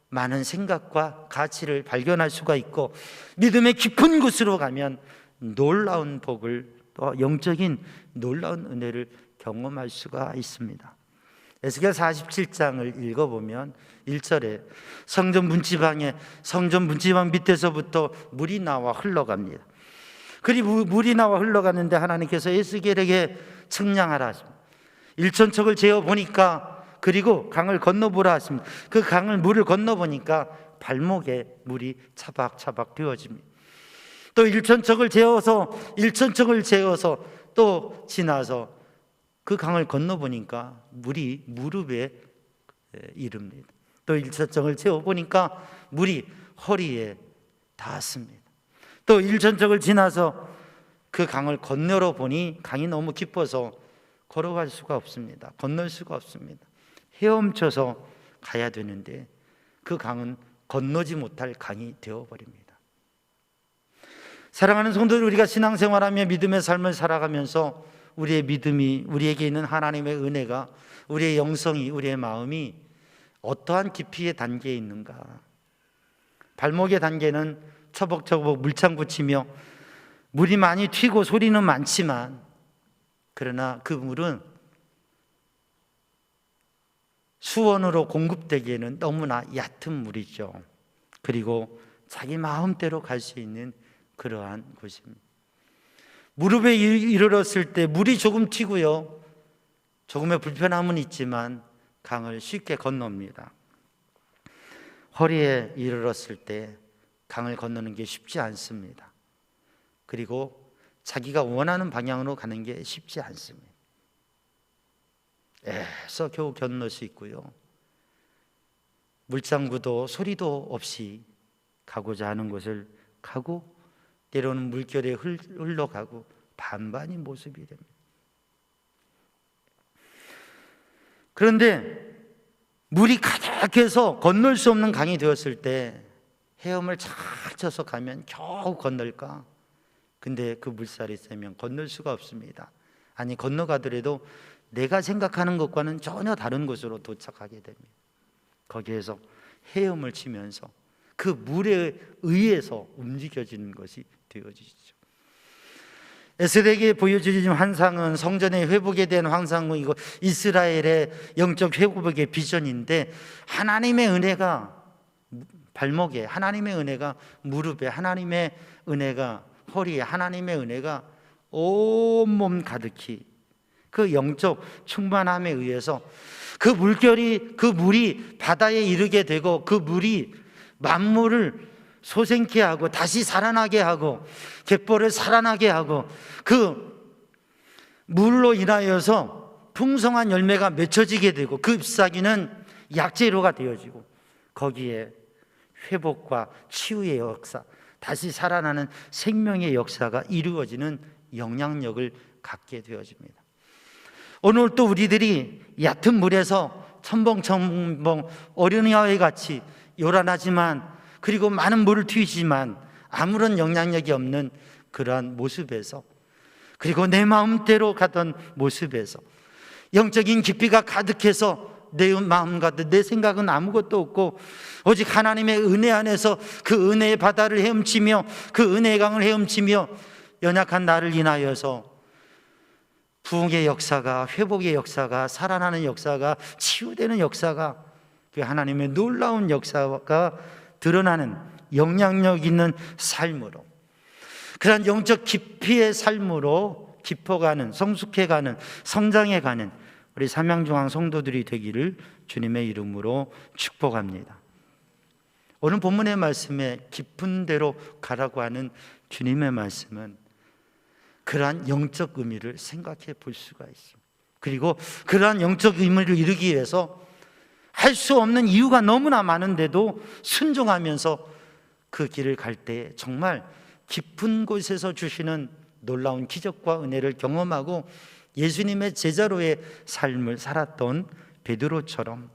많은 생각과 가치를 발견할 수가 있고, 믿음의 깊은 곳으로 가면 놀라운 복을, 또 영적인 놀라운 은혜를 경험할 수가 있습니다. 에스겔 47장을 읽어보면 1절에 성전 문지방 밑에서부터 물이 나와 흘러갑니다. 그리고 물이 나와 흘러가는데 하나님께서 에스겔에게 측량하라 하십니다. 1,000척을 재어보니까, 그리고 강을 건너보라 하십니다. 그 물을 건너보니까 발목에 물이 차박차박 되어집니다. 또 1,000척을 재어서 또 지나서 그 강을 건너보니까 물이 무릎에 이릅니다. 또 1,000척을 재어보니까 물이 허리에 닿았습니다. 또 1,000척을 지나서 그 강을 건너러 보니 강이 너무 깊어서 걸어갈 수가 없습니다. 건널 수가 없습니다. 헤엄쳐서 가야 되는데 그 강은 건너지 못할 강이 되어버립니다. 사랑하는 성도들, 우리가 신앙생활하며 믿음의 삶을 살아가면서 우리의 믿음이, 우리에게 있는 하나님의 은혜가, 우리의 영성이, 우리의 마음이 어떠한 깊이의 단계에 있는가. 발목의 단계는 처벅처벅 물창 붙이며 물이 많이 튀고 소리는 많지만, 그러나 그 물은 수원으로 공급되기에는 너무나 얕은 물이죠. 그리고 자기 마음대로 갈 수 있는 그러한 곳입니다. 무릎에 이르렀을 때 물이 조금 튀고요, 조금의 불편함은 있지만 강을 쉽게 건넙니다. 허리에 이르렀을 때 강을 건너는 게 쉽지 않습니다. 그리고 자기가 원하는 방향으로 가는 게 쉽지 않습니다. 애써 겨우 건널 수 있고요, 물장구도 소리도 없이 가고자 하는 곳을 가고, 때로는 물결에 흘러가고 반반인 모습이 됩니다. 그런데 물이 가득해서 건널 수 없는 강이 되었을 때 헤엄을 잘 쳐서 가면 겨우 건널까? 근데 그 물살이 세면 건널 수가 없습니다. 아니, 건너가더라도 내가 생각하는 것과는 전혀 다른 곳으로 도착하게 됩니다. 거기에서 헤엄을 치면서 그 물에 의해서 움직여지는 것이 되어지죠. 에스겔에게 보여주신 환상은 성전의 회복에 대한 환상이고 이스라엘의 영적 회복의 비전인데, 하나님의 은혜가 발목에, 하나님의 은혜가 무릎에, 하나님의 은혜가 허리에, 하나님의 은혜가 온몸 가득히 그 영적 충만함에 의해서 그 물이 바다에 이르게 되고, 그 물이 만물을 소생케 하고 다시 살아나게 하고 갯벌을 살아나게 하고, 그 물로 인하여서 풍성한 열매가 맺혀지게 되고, 그 잎사귀는 약재료가 되어지고, 거기에 회복과 치유의 역사, 다시 살아나는 생명의 역사가 이루어지는 영향력을 갖게 되어집니다. 오늘 또 우리들이 얕은 물에서 첨벙첨벙 어린아이 같이 요란하지만, 그리고 많은 물을 튀지만 아무런 영향력이 없는 그러한 모습에서, 그리고 내 마음대로 가던 모습에서, 영적인 깊이가 가득해서 내 마음과 내 생각은 아무것도 없고 오직 하나님의 은혜 안에서 그 은혜의 바다를 헤엄치며, 그 은혜의 강을 헤엄치며 연약한 나를 인하여서 부흥의 역사가, 회복의 역사가, 살아나는 역사가, 치유되는 역사가, 그 하나님의 놀라운 역사가 드러나는 영향력 있는 삶으로, 그러한 영적 깊이의 삶으로 깊어가는, 성숙해가는, 성장해가는 우리 삼양중앙 성도들이 되기를 주님의 이름으로 축복합니다. 오늘 본문의 말씀에 깊은 데로 가라고 하는 주님의 말씀은 그러한 영적 의미를 생각해 볼 수가 있습니다. 그리고 그러한 영적 의미를 이루기 위해서 할 수 없는 이유가 너무나 많은데도 순종하면서 그 길을 갈 때 정말 깊은 곳에서 주시는 놀라운 기적과 은혜를 경험하고 예수님의 제자로의 삶을 살았던 베드로처럼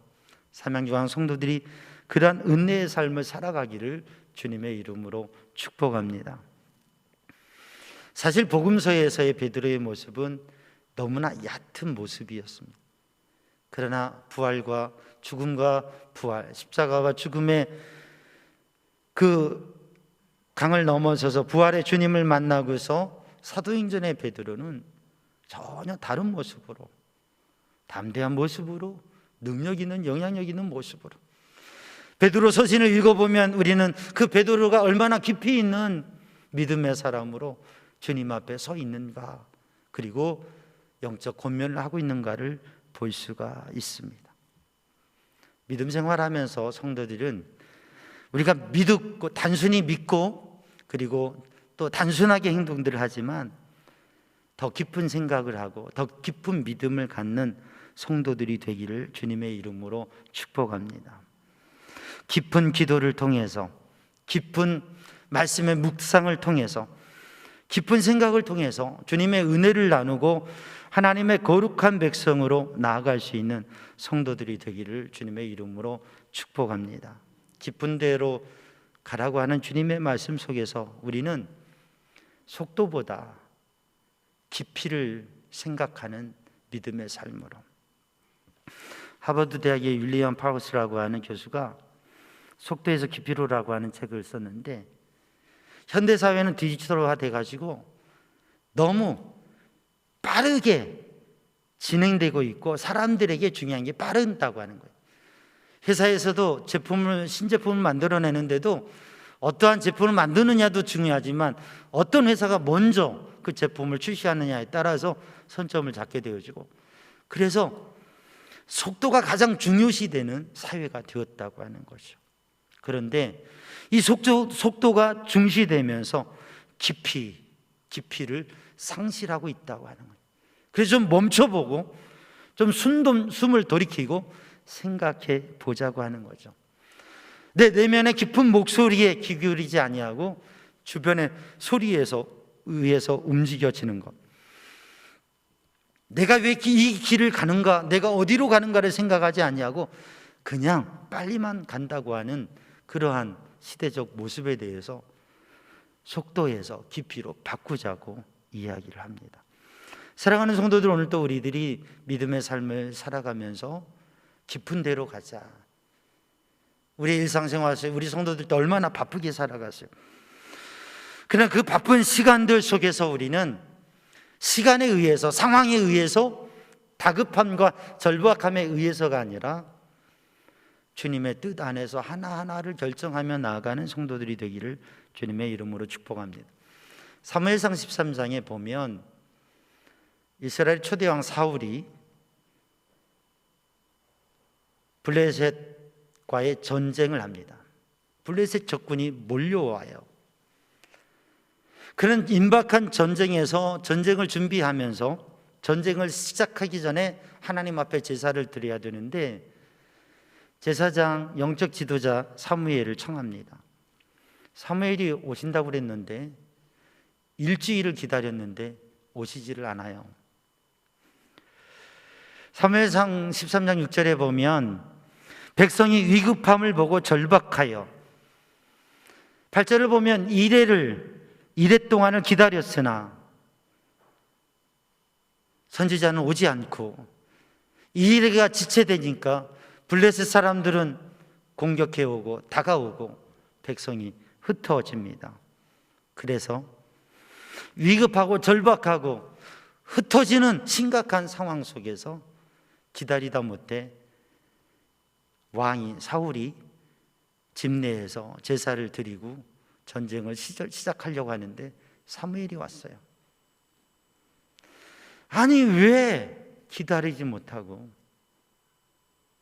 삼양중앙 성도들이 그러한 은혜의 삶을 살아가기를 주님의 이름으로 축복합니다. 사실 복음서에서의 베드로의 모습은 너무나 얕은 모습이었습니다. 그러나 부활과 죽음과 부활, 십자가와 죽음의 그 강을 넘어서서 부활의 주님을 만나고서 사도행전의 베드로는 전혀 다른 모습으로, 담대한 모습으로, 능력 있는, 영향력 있는 모습으로, 베드로 서신을 읽어보면 우리는 그 베드로가 얼마나 깊이 있는 믿음의 사람으로 주님 앞에 서 있는가, 그리고 영적 권면을 하고 있는가를 볼 수가 있습니다. 믿음 생활하면서 성도들은 우리가 믿고, 단순히 믿고, 그리고 또 단순하게 행동들을 하지만 더 깊은 생각을 하고 더 깊은 믿음을 갖는 성도들이 되기를 주님의 이름으로 축복합니다. 깊은 기도를 통해서, 깊은 말씀의 묵상을 통해서, 깊은 생각을 통해서 주님의 은혜를 나누고 하나님의 거룩한 백성으로 나아갈 수 있는 성도들이 되기를 주님의 이름으로 축복합니다. 깊은 데로 가라고 하는 주님의 말씀 속에서 우리는 속도보다 깊이를 생각하는 믿음의 삶으로, 하버드 대학의 윌리엄 파우스라고 하는 교수가 속도에서 깊이로라고 하는 책을 썼는데, 현대사회는 디지털화 돼가지고 너무 빠르게 진행되고 있고 사람들에게 중요한 게 빠르다고 하는 거예요. 회사에서도 신제품을 만들어내는데도 어떠한 제품을 만드느냐도 중요하지만 어떤 회사가 먼저 그 제품을 출시하느냐에 따라서 선점을 잡게 되어지고, 그래서 속도가 가장 중요시되는 사회가 되었다고 하는 거죠. 그런데 이 속도가 중시되면서 깊이를 상실하고 있다고 하는 거예요. 그래서 좀 멈춰보고 좀 숨을 돌이키고 생각해 보자고 하는 거죠. 내 내면의 깊은 목소리에 귀 기울이지 아니하고 주변의 소리에 의해서 움직여지는 것. 내가 왜 이 길을 가는가, 내가 어디로 가는가를 생각하지 아니하고 그냥 빨리만 간다고 하는 그러한 시대적 모습에 대해서 속도에서 깊이로 바꾸자고 이야기를 합니다. 사랑하는 성도들, 오늘도 우리들이 믿음의 삶을 살아가면서 깊은 데로 가자. 우리 일상생활에서 우리 성도들도 얼마나 바쁘게 살아갔어요. 그러나 그 바쁜 시간들 속에서 우리는 시간에 의해서, 상황에 의해서, 다급함과 절박함에 의해서가 아니라 주님의 뜻 안에서 하나하나를 결정하며 나아가는 성도들이 되기를 주님의 이름으로 축복합니다. 사무엘상 13장에 보면 이스라엘 초대왕 사울이 블레셋과의 전쟁을 합니다. 블레셋 적군이 몰려와요. 그런 임박한 전쟁에서 전쟁을 준비하면서 전쟁을 시작하기 전에 하나님 앞에 제사를 드려야 되는데 제사장, 영적 지도자 사무엘을 청합니다. 사무엘이 오신다고 그랬는데 일주일을 기다렸는데 오시지를 않아요. 사무엘상 13장 6절에 보면 백성이 위급함을 보고 절박하여, 8절을 보면 이래 동안을 기다렸으나 선지자는 오지 않고, 이래가 지체되니까 블레셋 사람들은 공격해 오고 다가오고 백성이 흩어집니다. 그래서 위급하고 절박하고 흩어지는 심각한 상황 속에서 기다리다 못해 왕이 사울이 집 내에서 제사를 드리고 전쟁을 시작하려고 하는데 사무엘이 왔어요. 아니 왜 기다리지 못하고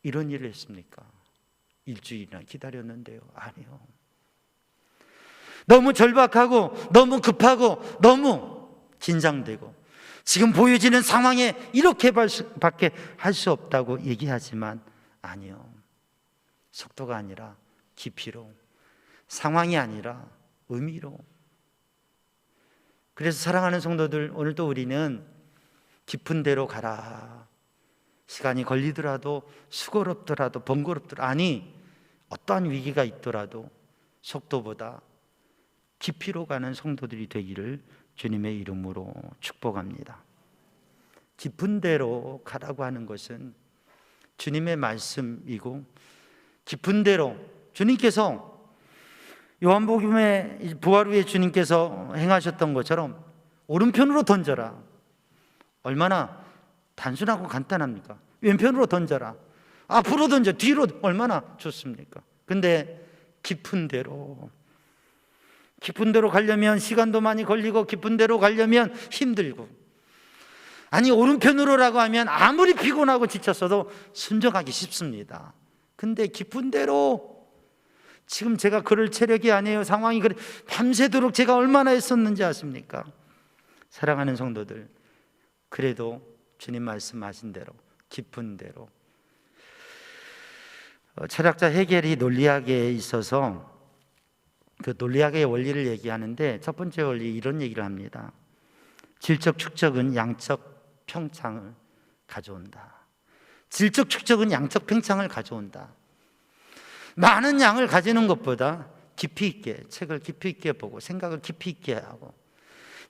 이런 일을 했습니까? 일주일이나 기다렸는데요. 아니요. 너무 절박하고 너무 급하고 너무 긴장되고 지금 보여지는 상황에 이렇게밖에 할 수 없다고 얘기하지만 아니요. 속도가 아니라 깊이로, 상황이 아니라 의미로. 그래서 사랑하는 성도들, 오늘도 우리는 깊은 데로 가라. 시간이 걸리더라도, 수고롭더라도, 번거롭더라도, 아니 어떠한 위기가 있더라도 속도보다 깊이로 가는 성도들이 되기를 주님의 이름으로 축복합니다. 깊은 데로 가라고 하는 것은 주님의 말씀이고, 깊은 데로 주님께서 요한복음의 부활 후에 주님께서 행하셨던 것처럼 오른편으로 던져라. 얼마나 단순하고 간단합니까? 왼편으로 던져라. 앞으로 던져, 뒤로, 얼마나 좋습니까? 근데 깊은 데로 가려면 시간도 많이 걸리고, 깊은 데로 가려면 힘들고, 아니 오른편으로라고 하면 아무리 피곤하고 지쳤어도 순종하기 쉽습니다. 근데 깊은 데로, 지금 제가 그럴 체력이 아니에요. 상황이 그래. 밤새도록 제가 얼마나 했었는지 아십니까? 사랑하는 성도들, 그래도 주님 말씀하신 대로 깊은 데로. 철학자 헤겔이 논리학에 있어서 그 논리학의 원리를 얘기하는데 첫 번째 원리 이런 얘기를 합니다. 질적 축적은 양적 평창을 가져온다. 질적 축적은 양적 평창을 가져온다. 많은 양을 가지는 것보다 깊이 있게, 책을 깊이 있게 보고 생각을 깊이 있게 하고,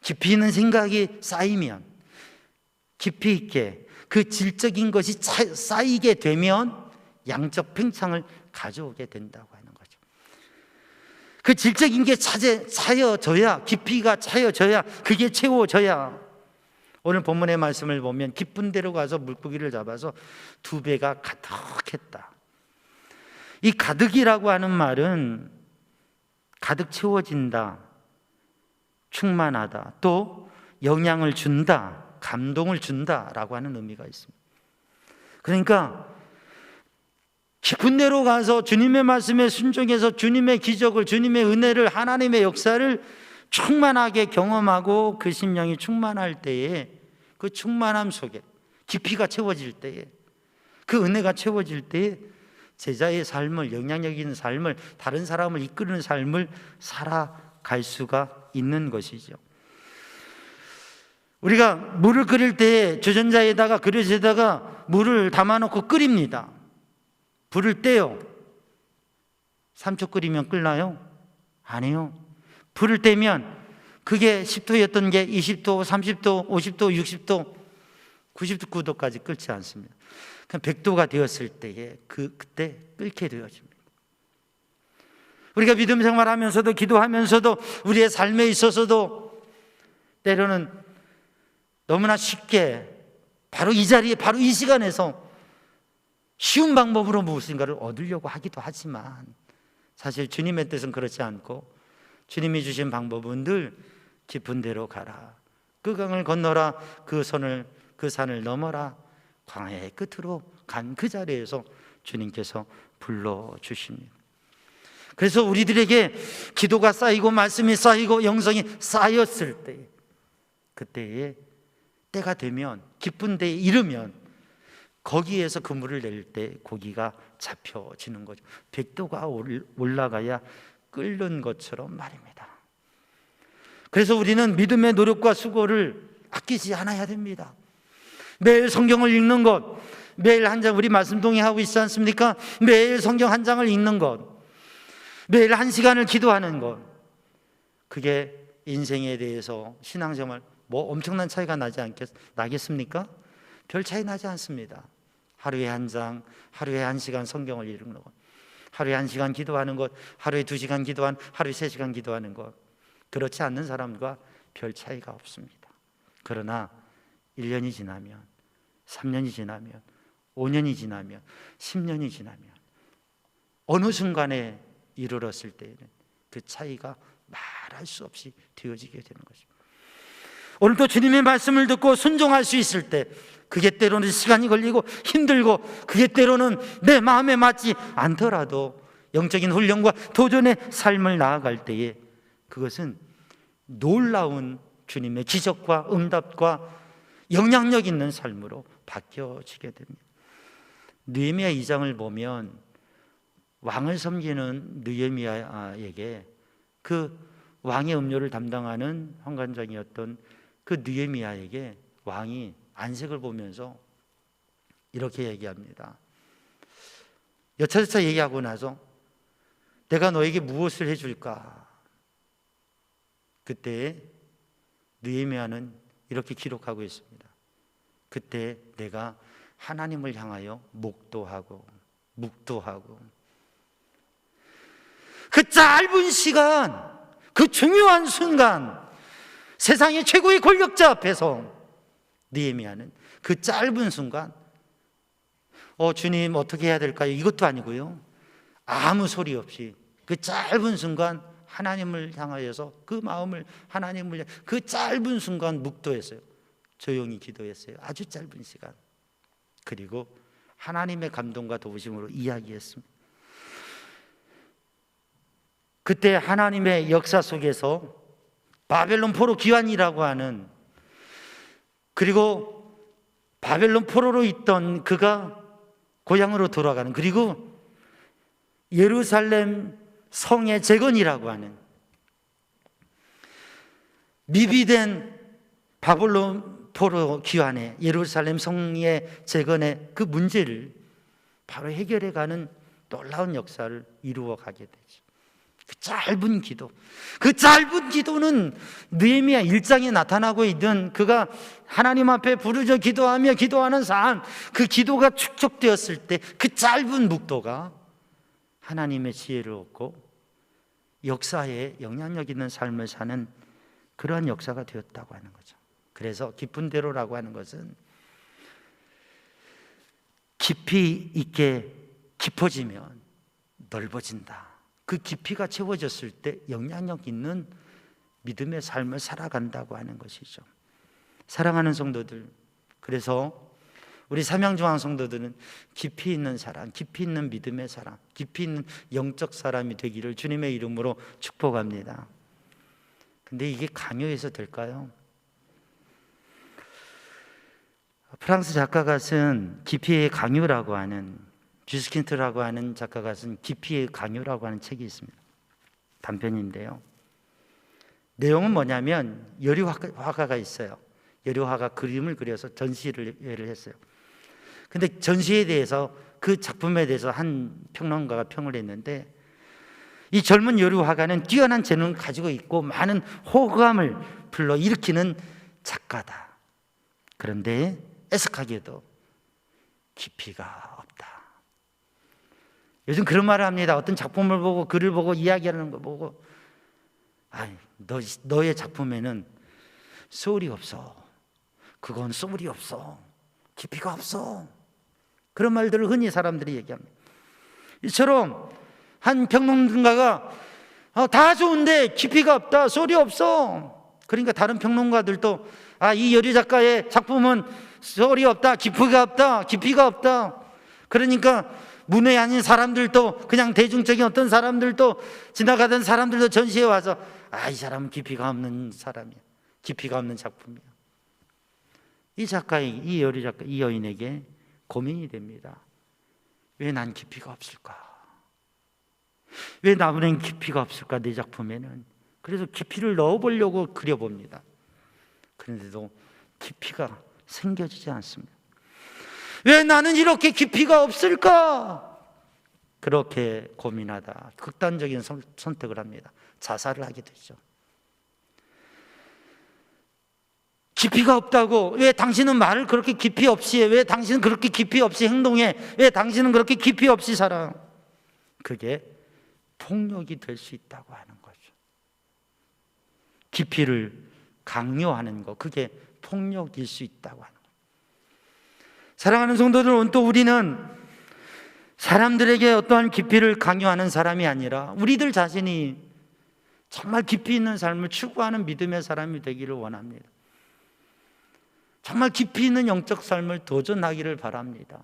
깊이 있는 생각이 쌓이면, 깊이 있게 그 질적인 것이 쌓이게 되면 양적 평창을 가져오게 된다고 하는 거죠. 그 질적인 게 차여져야, 깊이가 차여져야, 그게 채워져야. 오늘 본문의 말씀을 보면 깊은 데로 가서 물고기를 잡아서 2배가 가득했다. 이 가득이라고 하는 말은 가득 채워진다, 충만하다, 또 영향을 준다, 감동을 준다라고 하는 의미가 있습니다. 그러니까 깊은 데로 가서 주님의 말씀에 순종해서 주님의 기적을, 주님의 은혜를, 하나님의 역사를 충만하게 경험하고 그 심령이 충만할 때에, 그 충만함 속에 깊이가 채워질 때에, 그 은혜가 채워질 때에 제자의 삶을, 영향력 있는 삶을, 다른 사람을 이끄는 삶을 살아갈 수가 있는 것이죠. 우리가 물을 끓일 때 주전자에다가, 그릇에다가 물을 담아놓고 끓입니다. 불을 떼요. 3초 끓이면 끓나요? 아니요. 불을 떼면 그게 10도였던 게 20도, 30도, 50도, 60도, 99도까지 끓지 않습니다. 그럼 100도가 되었을 때에 그때 끓게 되어집니다. 우리가 믿음 생활하면서도, 기도하면서도, 우리의 삶에 있어서도 때로는 너무나 쉽게 바로 이 자리에, 바로 이 시간에서 쉬운 방법으로 무엇인가를 얻으려고 하기도 하지만, 사실 주님의 뜻은 그렇지 않고 주님이 주신 방법은 늘 깊은 데로 가라, 그 강을 건너라, 그 산을 넘어라, 광야의 끝으로 간 그 자리에서 주님께서 불러주십니다. 그래서 우리들에게 기도가 쌓이고 말씀이 쌓이고 영성이 쌓였을 때, 그때에 때가 되면, 깊은 데에 이르면 거기에서 그물을 낼 때 고기가 잡혀지는 거죠. 100도가 올라가야 끓는 것처럼 말입니다. 그래서 우리는 믿음의 노력과 수고를 아끼지 않아야 됩니다. 매일 성경을 읽는 것, 매일 한 장, 우리 말씀 동의하고 있지 않습니까? 매일 성경 한 장을 읽는 것, 매일 1시간을 기도하는 것, 그게 인생에 대해서, 신앙생활 뭐 엄청난 차이가 나겠습니까? 별 차이 나지 않습니다. 하루에 한 장, 하루에 1시간 성경을 읽는 것, 하루에 1시간 기도하는 것, 하루에 2시간 기도하는, 하루에 3시간 기도하는 것, 그렇지 않는 사람과 별 차이가 없습니다. 그러나 1년이 지나면, 3년이 지나면, 5년이 지나면, 10년이 지나면, 어느 순간에 이르렀을 때에는 그 차이가 말할 수 없이 되어지게 되는 것입니다. 오늘도 주님의 말씀을 듣고 순종할 수 있을 때, 그게 때로는 시간이 걸리고 힘들고, 그게 때로는 내 마음에 맞지 않더라도 영적인 훈련과 도전의 삶을 나아갈 때에 그것은 놀라운 주님의 기적과 응답과 영향력 있는 삶으로 바뀌어지게 됩니다. 느헤미야 2장을 보면 왕을 섬기는 느헤미야에게, 그 왕의 음료를 담당하는 환관장이었던 그 느헤미야에게 왕이 안색을 보면서 이렇게 얘기합니다. 여차저차 얘기하고 나서 내가 너에게 무엇을 해줄까? 그때 느헤미야는 이렇게 기록하고 있습니다. 그때 내가 하나님을 향하여 묵도하고 그 짧은 시간, 그 중요한 순간, 세상의 최고의 권력자 앞에서 느헤미야는 그 짧은 순간, 주님 어떻게 해야 될까요? 이것도 아니고요, 아무 소리 없이 그 짧은 순간 하나님을 향하여서 그 마음을, 하나님을, 그 짧은 순간 묵도했어요. 조용히 기도했어요. 아주 짧은 시간. 그리고 하나님의 감동과 도우심으로 이야기했습니다. 그때 하나님의 역사 속에서 바벨론 포로 귀환이라고 하는, 그리고 바벨론 포로로 있던 그가 고향으로 돌아가는, 그리고 예루살렘 성의 재건이라고 하는, 미비된 바벨론 포로 귀환의 예루살렘 성의 재건의 그 문제를 바로 해결해가는 놀라운 역사를 이루어 가게 되죠. 그 짧은 기도, 그 짧은 기도는 느헤미야 1장에 나타나고 있는, 그가 하나님 앞에 부르짖어 기도하며 기도하는 삶, 그 기도가 축적되었을 때 그 짧은 묵도가 하나님의 지혜를 얻고 역사에 영향력 있는 삶을 사는 그러한 역사가 되었다고 하는 거죠. 그래서 깊은 데로라고 하는 것은 깊이 있게 깊어지면 넓어진다. 그 깊이가 채워졌을 때 영향력 있는 믿음의 삶을 살아간다고 하는 것이죠. 사랑하는 성도들, 그래서 우리 삼양중앙 성도들은 깊이 있는 사람, 깊이 있는 믿음의 사람, 깊이 있는 영적 사람이 되기를 주님의 이름으로 축복합니다. 근데 이게 강요해서 될까요? 프랑스 작가가 쓴 깊이의 강요라고 하는, 쥐스킨트라고 하는 작가가 쓴 깊이의 강요라고 하는 책이 있습니다. 단편인데요. 내용은 뭐냐면 여류화가가 있어요. 여류화가 그림을 그려서 전시를 했어요. 근데 전시에 대해서, 그 작품에 대해서 한 평론가가 평을 했는데, 이 젊은 여류화가는 뛰어난 재능을 가지고 있고 많은 호감을 불러일으키는 작가다. 그런데 애석하게도 깊이가 없다. 요즘 그런 말을 합니다. 어떤 작품을 보고, 글을 보고, 이야기하는 거 보고, 너의 작품에는 소울이 없어. 그건 소울이 없어. 깊이가 없어. 그런 말들을 흔히 사람들이 얘기합니다. 이처럼 한 평론가가 다 좋은데 깊이가 없다, 소울이 없어. 그러니까 다른 평론가들도 이 여류 작가의 작품은 소울이 없다, 깊이가 없다, 깊이가 없다. 그러니까 문외 아닌 사람들도, 그냥 대중적인 어떤 사람들도, 지나가던 사람들도 전시에 와서 이 사람은 깊이가 없는 사람이야, 깊이가 없는 작품이야. 이 작가의, 이 여류 작가, 이 여인에게 고민이 됩니다. 왜 난 깊이가 없을까? 왜 나무는 깊이가 없을까, 내 작품에는? 그래서 깊이를 넣어보려고 그려봅니다. 그런데도 깊이가 생겨지지 않습니다. 왜 나는 이렇게 깊이가 없을까? 그렇게 고민하다 극단적인 선택을 합니다. 자살을 하게 되죠. 깊이가 없다고, 왜 당신은 말을 그렇게 깊이 없이 해? 왜 당신은 그렇게 깊이 없이 행동해? 왜 당신은 그렇게 깊이 없이 살아? 그게 폭력이 될 수 있다고 하는 거죠. 깊이를 강요하는 거, 그게 폭력일 수 있다고 하는 거죠. 사랑하는 성도들, 또 우리는 사람들에게 어떠한 깊이를 강요하는 사람이 아니라 우리들 자신이 정말 깊이 있는 삶을 추구하는 믿음의 사람이 되기를 원합니다. 정말 깊이 있는 영적 삶을 도전하기를 바랍니다.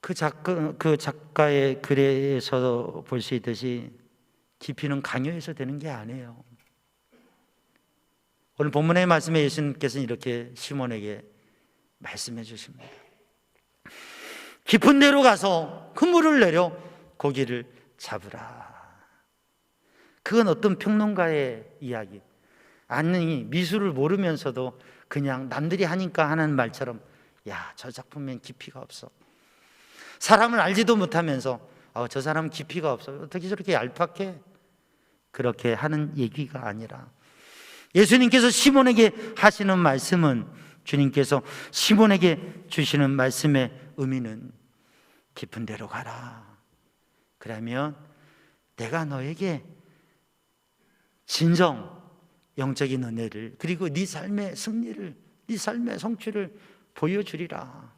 그 작가의 글에서 볼 수 있듯이 깊이는 강요해서 되는 게 아니에요. 오늘 본문의 말씀에 예수님께서는 이렇게 시몬에게 말씀해 주십니다. 깊은 데로 가서 그물을 내려 고기를 잡으라. 그건 어떤 평론가의 이야기, 아니 미술을 모르면서도 그냥 남들이 하니까 하는 말처럼, 저 작품엔 깊이가 없어. 사람을 알지도 못하면서 저 사람은 깊이가 없어, 어떻게 저렇게 얄팍해? 그렇게 하는 얘기가 아니라, 예수님께서 시몬에게 하시는 말씀은, 주님께서 시몬에게 주시는 말씀의 의미는 깊은 데로 가라. 그러면 내가 너에게 진정 영적인 은혜를, 그리고 네 삶의 승리를, 네 삶의 성취를 보여주리라.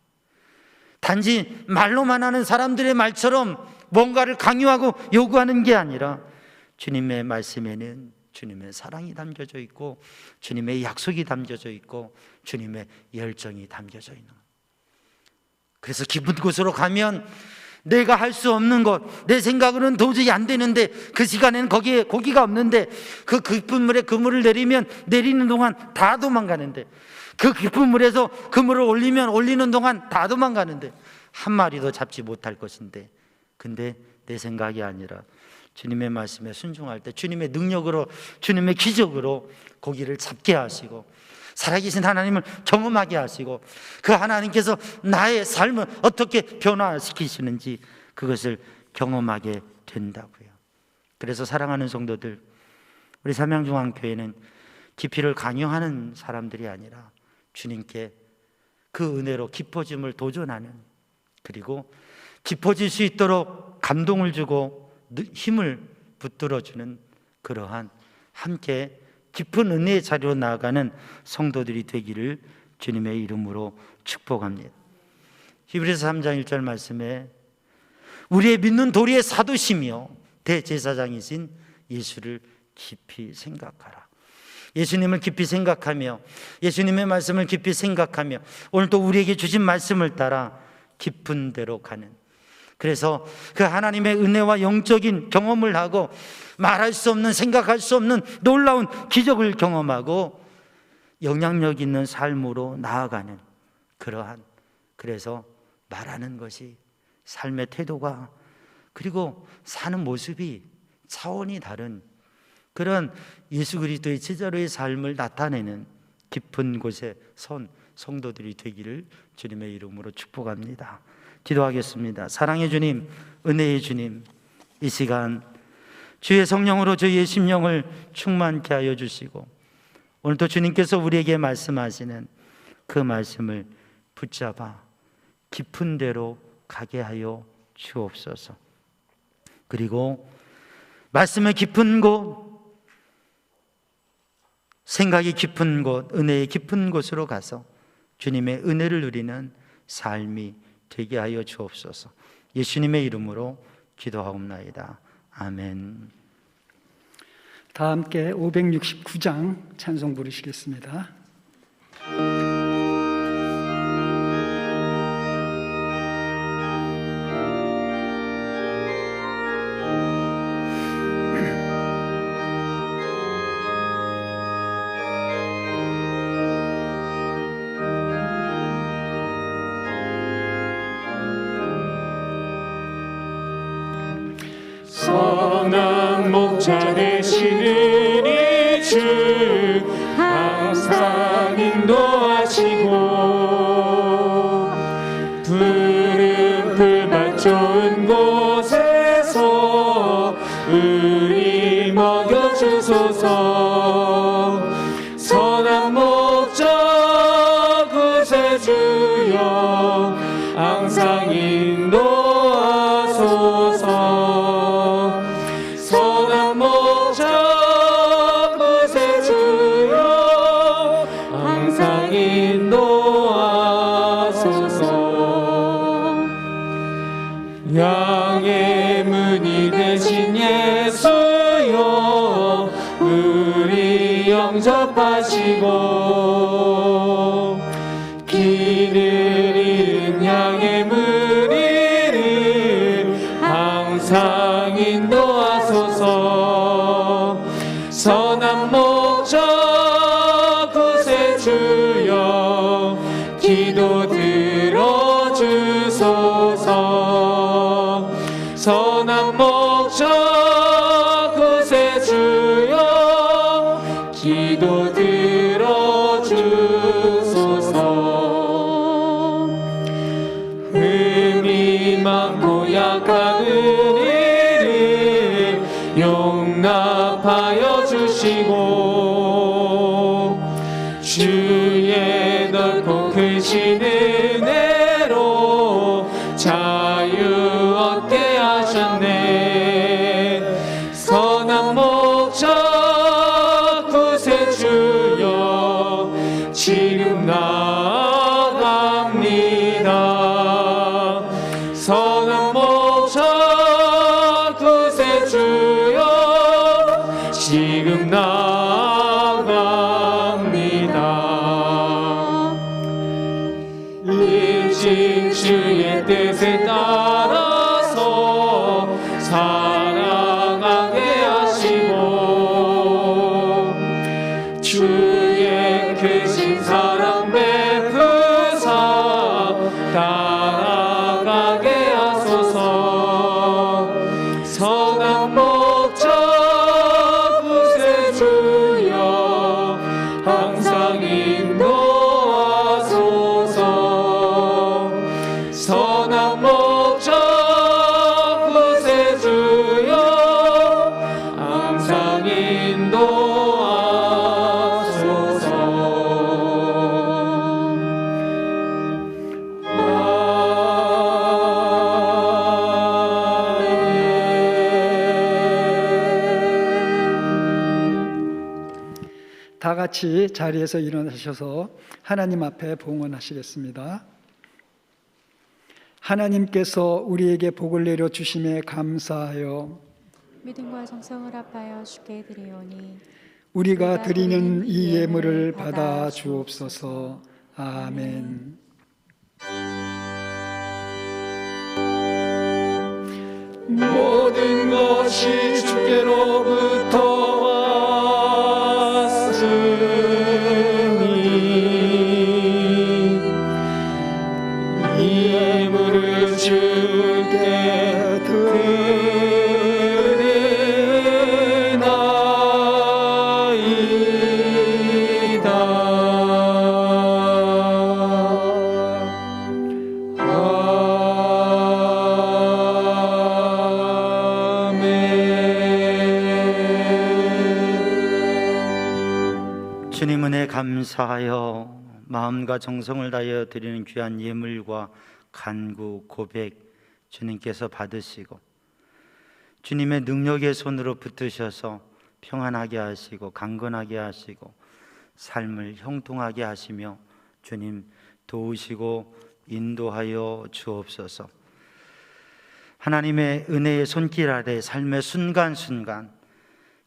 단지 말로만 하는 사람들의 말처럼 뭔가를 강요하고 요구하는 게 아니라, 주님의 말씀에는 주님의 사랑이 담겨져 있고, 주님의 약속이 담겨져 있고, 주님의 열정이 담겨져 있는 것. 그래서 깊은 곳으로 가면 내가 할 수 없는 것, 내 생각으로는 도저히 안 되는데, 그 시간에는 거기에 고기가 없는데, 그 깊은 물에 그물을 내리면 내리는 동안 다 도망가는데, 그 깊은 물에서 그물을 올리면 올리는 동안 다 도망가는데 한 마리도 잡지 못할 것인데, 근데 내 생각이 아니라 주님의 말씀에 순종할 때 주님의 능력으로, 주님의 기적으로 고기를 잡게 하시고, 살아계신 하나님을 경험하게 하시고, 그 하나님께서 나의 삶을 어떻게 변화시키시는지 그것을 경험하게 된다고요. 그래서 사랑하는 성도들, 우리 삼양중앙교회는 깊이를 강요하는 사람들이 아니라 주님께 그 은혜로 깊어짐을 도전하는, 그리고 깊어질 수 있도록 감동을 주고 힘을 붙들어주는 그러한 함께 깊은 은혜의 자리로 나아가는 성도들이 되기를 주님의 이름으로 축복합니다. 히브리서 3장 1절 말씀에 우리의 믿는 도리의 사도시며 대제사장이신 예수를 깊이 생각하라. 예수님을 깊이 생각하며 예수님의 말씀을 깊이 생각하며 오늘 또 우리에게 주신 말씀을 따라 깊은 데로 가는, 그래서 그 하나님의 은혜와 영적인 경험을 하고 말할 수 없는, 생각할 수 없는 놀라운 기적을 경험하고 영향력 있는 삶으로 나아가는 그러한, 그래서 말하는 것이 삶의 태도가, 그리고 사는 모습이 차원이 다른 그런 예수 그리스도의 제자로의 삶을 나타내는 깊은 곳에 선 성도들이 되기를 주님의 이름으로 축복합니다. 기도하겠습니다. 사랑의 주님, 은혜의 주님, 이 시간 주의 성령으로 저희의 심령을 충만케 하여 주시고 오늘 또 주님께서 우리에게 말씀하시는 그 말씀을 붙잡아 깊은 데로 가게 하여 주옵소서. 그리고 말씀의 깊은 곳, 생각이 깊은 곳, 은혜의 깊은 곳으로 가서 주님의 은혜를 누리는 삶이 되게 하여 주옵소서. 예수님의 이름으로 기도하옵나이다. 아멘. 다 함께 569장 찬송 부르시겠습니다. 선한 목자 되시는 이 주 항상 인도하시고 푸른 풀밭 좋은 곳에서 우리 먹여주소서. 선한 목자 구세주여 항상 인도하소서. 선한 목자 구세주여 항상 인도하소서. 양의 문이 되신 예수여 우리 영접하시고 길을 잃은 양의 무리를 항상 인도하소서. 선한 목자 구세주여 기도 들어주소서. 선한 목자 구세주여 기도 들어주소서. 흠이 많고 약한 우리를 용납하여 주시고 주의 넓고 크신 은혜로 자유 얻게 하셨네. 선한 목자 구세주여 지금 나아갑니다. 선한 목자 구세주여 지금 나아갑니다. 일찍 주의 뜻에 따라서 사랑하게 하시고 주의 크신 사랑 베푸사 따라가게 하소서. 선한 목자 구세주여 항상 인도하소서. 선한 목자 구세주여 항상 인도하소서. 다 같이 자리에서 일어나셔서 하나님 앞에 봉헌하시겠습니다. 하나님께서 우리에게 복을 내려 주심에 감사하여 믿음과 정성을 합하여 주께 드리오니 우리가 드리는 이 예물을 받아 주옵소서. 아멘. 모든 것이 주께로부터 왔으니 이 예물을 주께 주님 은혜 감사하여 마음과 정성을 다하여 드리는 귀한 예물과 간구 고백 주님께서 받으시고 주님의 능력의 손으로 붙드셔서 평안하게 하시고 강건하게 하시고 삶을 형통하게 하시며 주님 도우시고 인도하여 주옵소서. 하나님의 은혜의 손길 아래 삶의 순간순간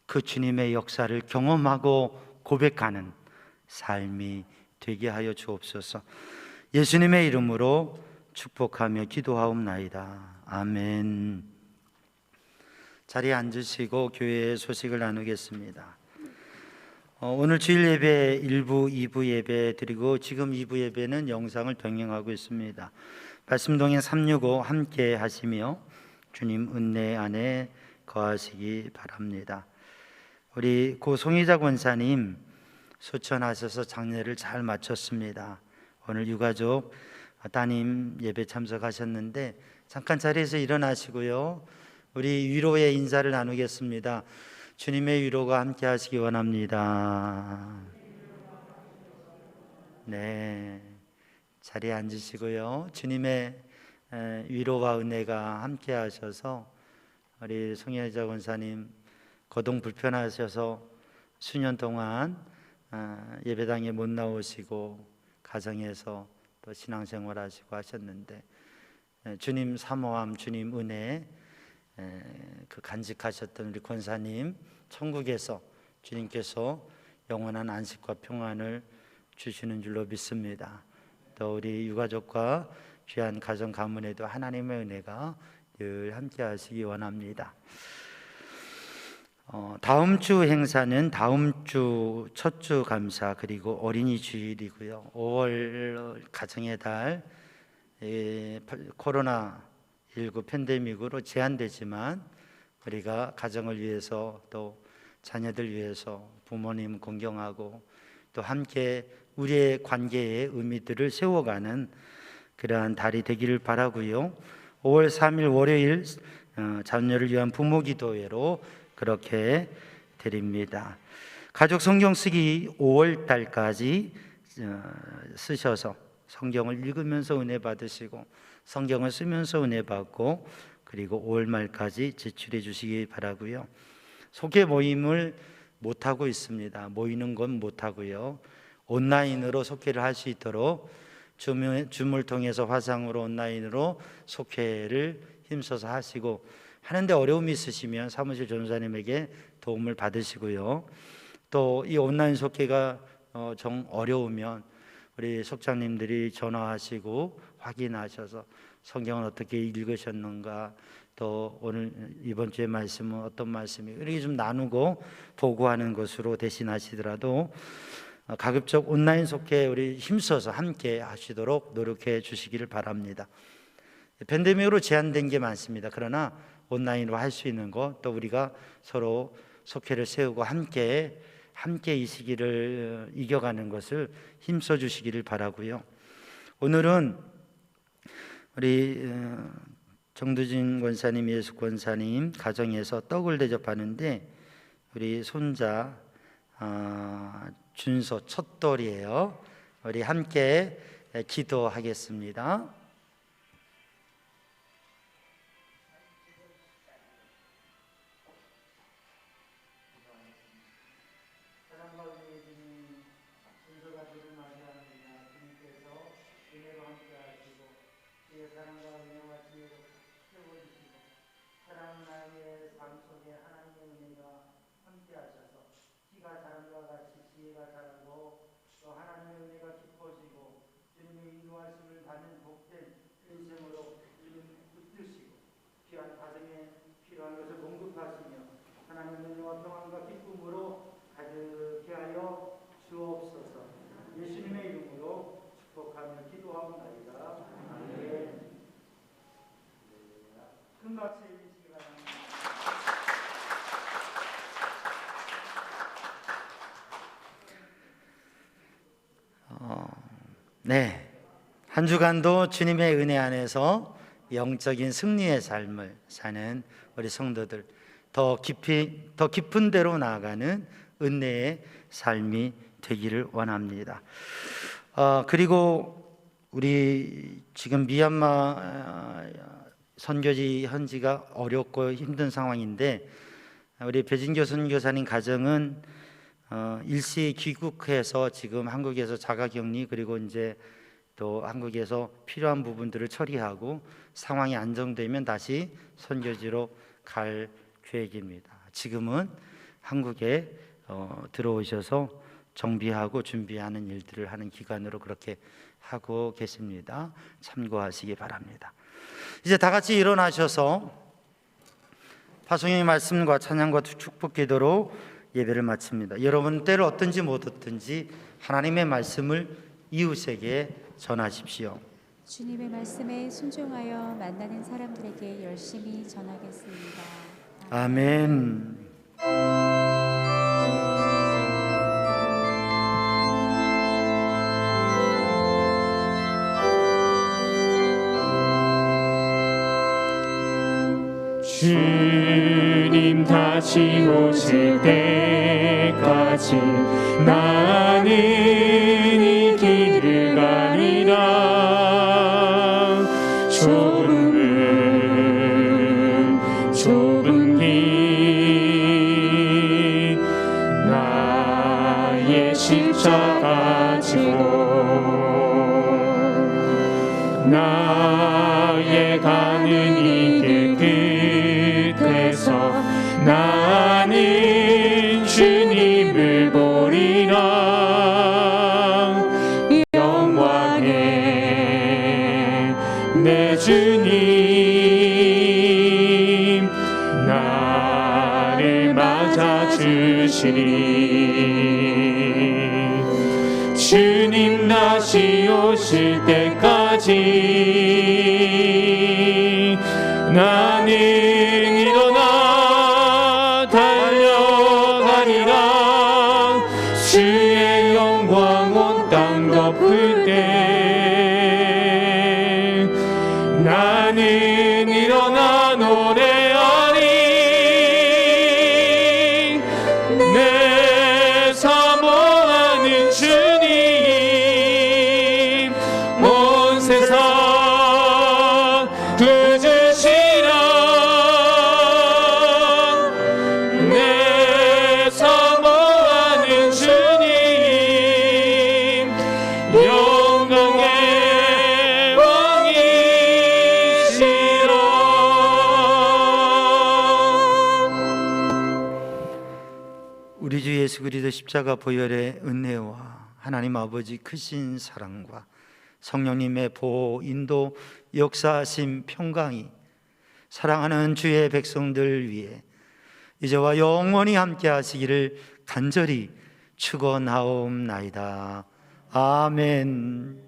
그 주님의 역사를 경험하고 고백하는 삶이 되게 하여 주옵소서. 예수님의 이름으로 축복하며 기도하옵나이다. 아멘. 자리에 앉으시고 교회의 소식을 나누겠습니다. 오늘 주일 예배 1부, 2부 예배 드리고 지금 2부 예배는 영상을 병행하고 있습니다. 말씀 동행 365 함께 하시며 주님 은혜 안에 거하시기 바랍니다. 우리 고 송희자 권사님 소천하셔서 장례를 잘 마쳤습니다. 오늘 유가족 따님 예배 참석하셨는데 잠깐 자리에서 일어나시고요. 우리 위로의 인사를 나누겠습니다. 주님의 위로가 함께 하시기 원합니다. 네, 자리에 앉으시고요. 주님의 위로와 은혜가 함께 하셔서 우리 송혜자 권사님 거동 불편하셔서 수년 동안 예배당에 못 나오시고 가정에서 또 신앙생활 하시고 하셨는데 주님 사모함, 주님 은혜 그 간직하셨던 우리 권사님 천국에서 주님께서 영원한 안식과 평안을 주시는 줄로 믿습니다. 또 우리 유가족과 귀한 가정 가문에도 하나님의 은혜가 늘 함께 하시기 원합니다. 다음 주 행사는 다음 주 첫 주 감사 그리고 어린이 주일이고요. 5월 가정의 달 코로나19 팬데믹으로 제한되지만 우리가 가정을 위해서 또 자녀들 위해서 부모님 공경하고 또 함께 우리의 관계의 의미들을 세워가는 그러한 달이 되기를 바라고요. 5월 3일 월요일 자녀를 위한 부모 기도회로 그렇게 드립니다. 가족 성경 쓰기 5월 달까지 쓰셔서 성경을 읽으면서 은혜 받으시고 성경을 쓰면서 은혜 받고 그리고 5월 말까지 제출해 주시기 바라고요. 속회 모임을 못하고 있습니다. 모이는 건 못하고요. 온라인으로 속회를 할 수 있도록 줌을 통해서 화상으로 온라인으로 속회를 힘써서 하시고 하는데 어려움이 있으시면 사무실 전도사님에게 도움을 받으시고요. 또 이 온라인 속회가 정 어려우면 우리 속장님들이 전화하시고 확인하셔서 성경은 어떻게 읽으셨는가, 또 오늘 이번 주의 말씀은 어떤 말씀이 이렇게 좀 나누고 보고하는 것으로 대신하시더라도 가급적 온라인 속회 우리 힘써서 함께 하시도록 노력해 주시기를 바랍니다. 팬데믹으로 제한된 게 많습니다. 그러나 온라인으로 할 수 있는 것, 또 우리가 서로 속회를 세우고 함께 이 시기를 이겨가는 것을 힘써 주시기를 바라고요. 오늘은 우리 정두진 권사님, 예수 권사님 가정에서 떡을 대접하는데 우리 손자 준서 첫돌이에요. 우리 함께 기도하겠습니다. 주의 사랑과 은혜와 지혜로 채워주시고 사랑 나의 삶 속에 하나님의 은혜가 함께하셔서 키가 자란 것 같이 지혜가 자라고 또 하나님의 은혜가 깊어지고 주님의 인도하심을 받는 복된 인생으로 주님 붙드시고 귀한 가정에 필요한 것을 공급하시며 하나님의 은혜와 평안과 기쁨으로 가득히 하여 주옵소서. 예수님의 이름으로 축복하며 기도하옵나이다. 아멘. 큰 박수 해주시기 바랍니다. 네, 한 주간도 주님의 은혜 안에서 영적인 승리의 삶을 사는 우리 성도들, 더 깊은 데로 나아가는 은혜의 삶이 되기를 원합니다. 그리고 우리 지금 미얀마 선교지 현지가 어렵고 힘든 상황인데 우리 배진교 선교사님 가정은 일시 귀국해서 지금 한국에서 자가격리 그리고 이제 또 한국에서 필요한 부분들을 처리하고 상황이 안정되면 다시 선교지로 갈 계획입니다. 지금은 한국에 들어오셔서 정비하고 준비하는 일들을 하는 기간으로 그렇게 하고 계십니다. 참고하시기 바랍니다. 이제 다 같이 일어나셔서 파송의 말씀과 찬양과 축복 기도로 예배를 마칩니다. 여러분 때를 얻든지 못 얻든지 하나님의 말씀을 이웃에게 전하십시오. 주님의 말씀에 순종하여 만나는 사람들에게 열심히 전하겠습니다. 아멘. 주님 다시 오실 때까지 나는 이 길을 가리라. 좁은 길 나의 십자가 지고 나의 가는 이 길 끝에서 나는 주님을 보리라. 영광의 내 주님 나를 맞아주시리. 주님 다시 오실 때까지 나는 일어나 달려가리라. 주의 영광 온 땅 덮을 때 나는 일어나 노래하리. 내 사모하는 주님 온 세상 부주시라. 내 사모하는 주님 영광의 왕이시라. 우리 주 예수 그리스도 십자가 보혈의 은혜와 하나님 아버지 크신 사랑과 성령님의 보호, 인도, 역사하심, 평강이 사랑하는 주의 백성들 위해 이제와 영원히 함께 하시기를 간절히 축원하옵나이다. 아멘.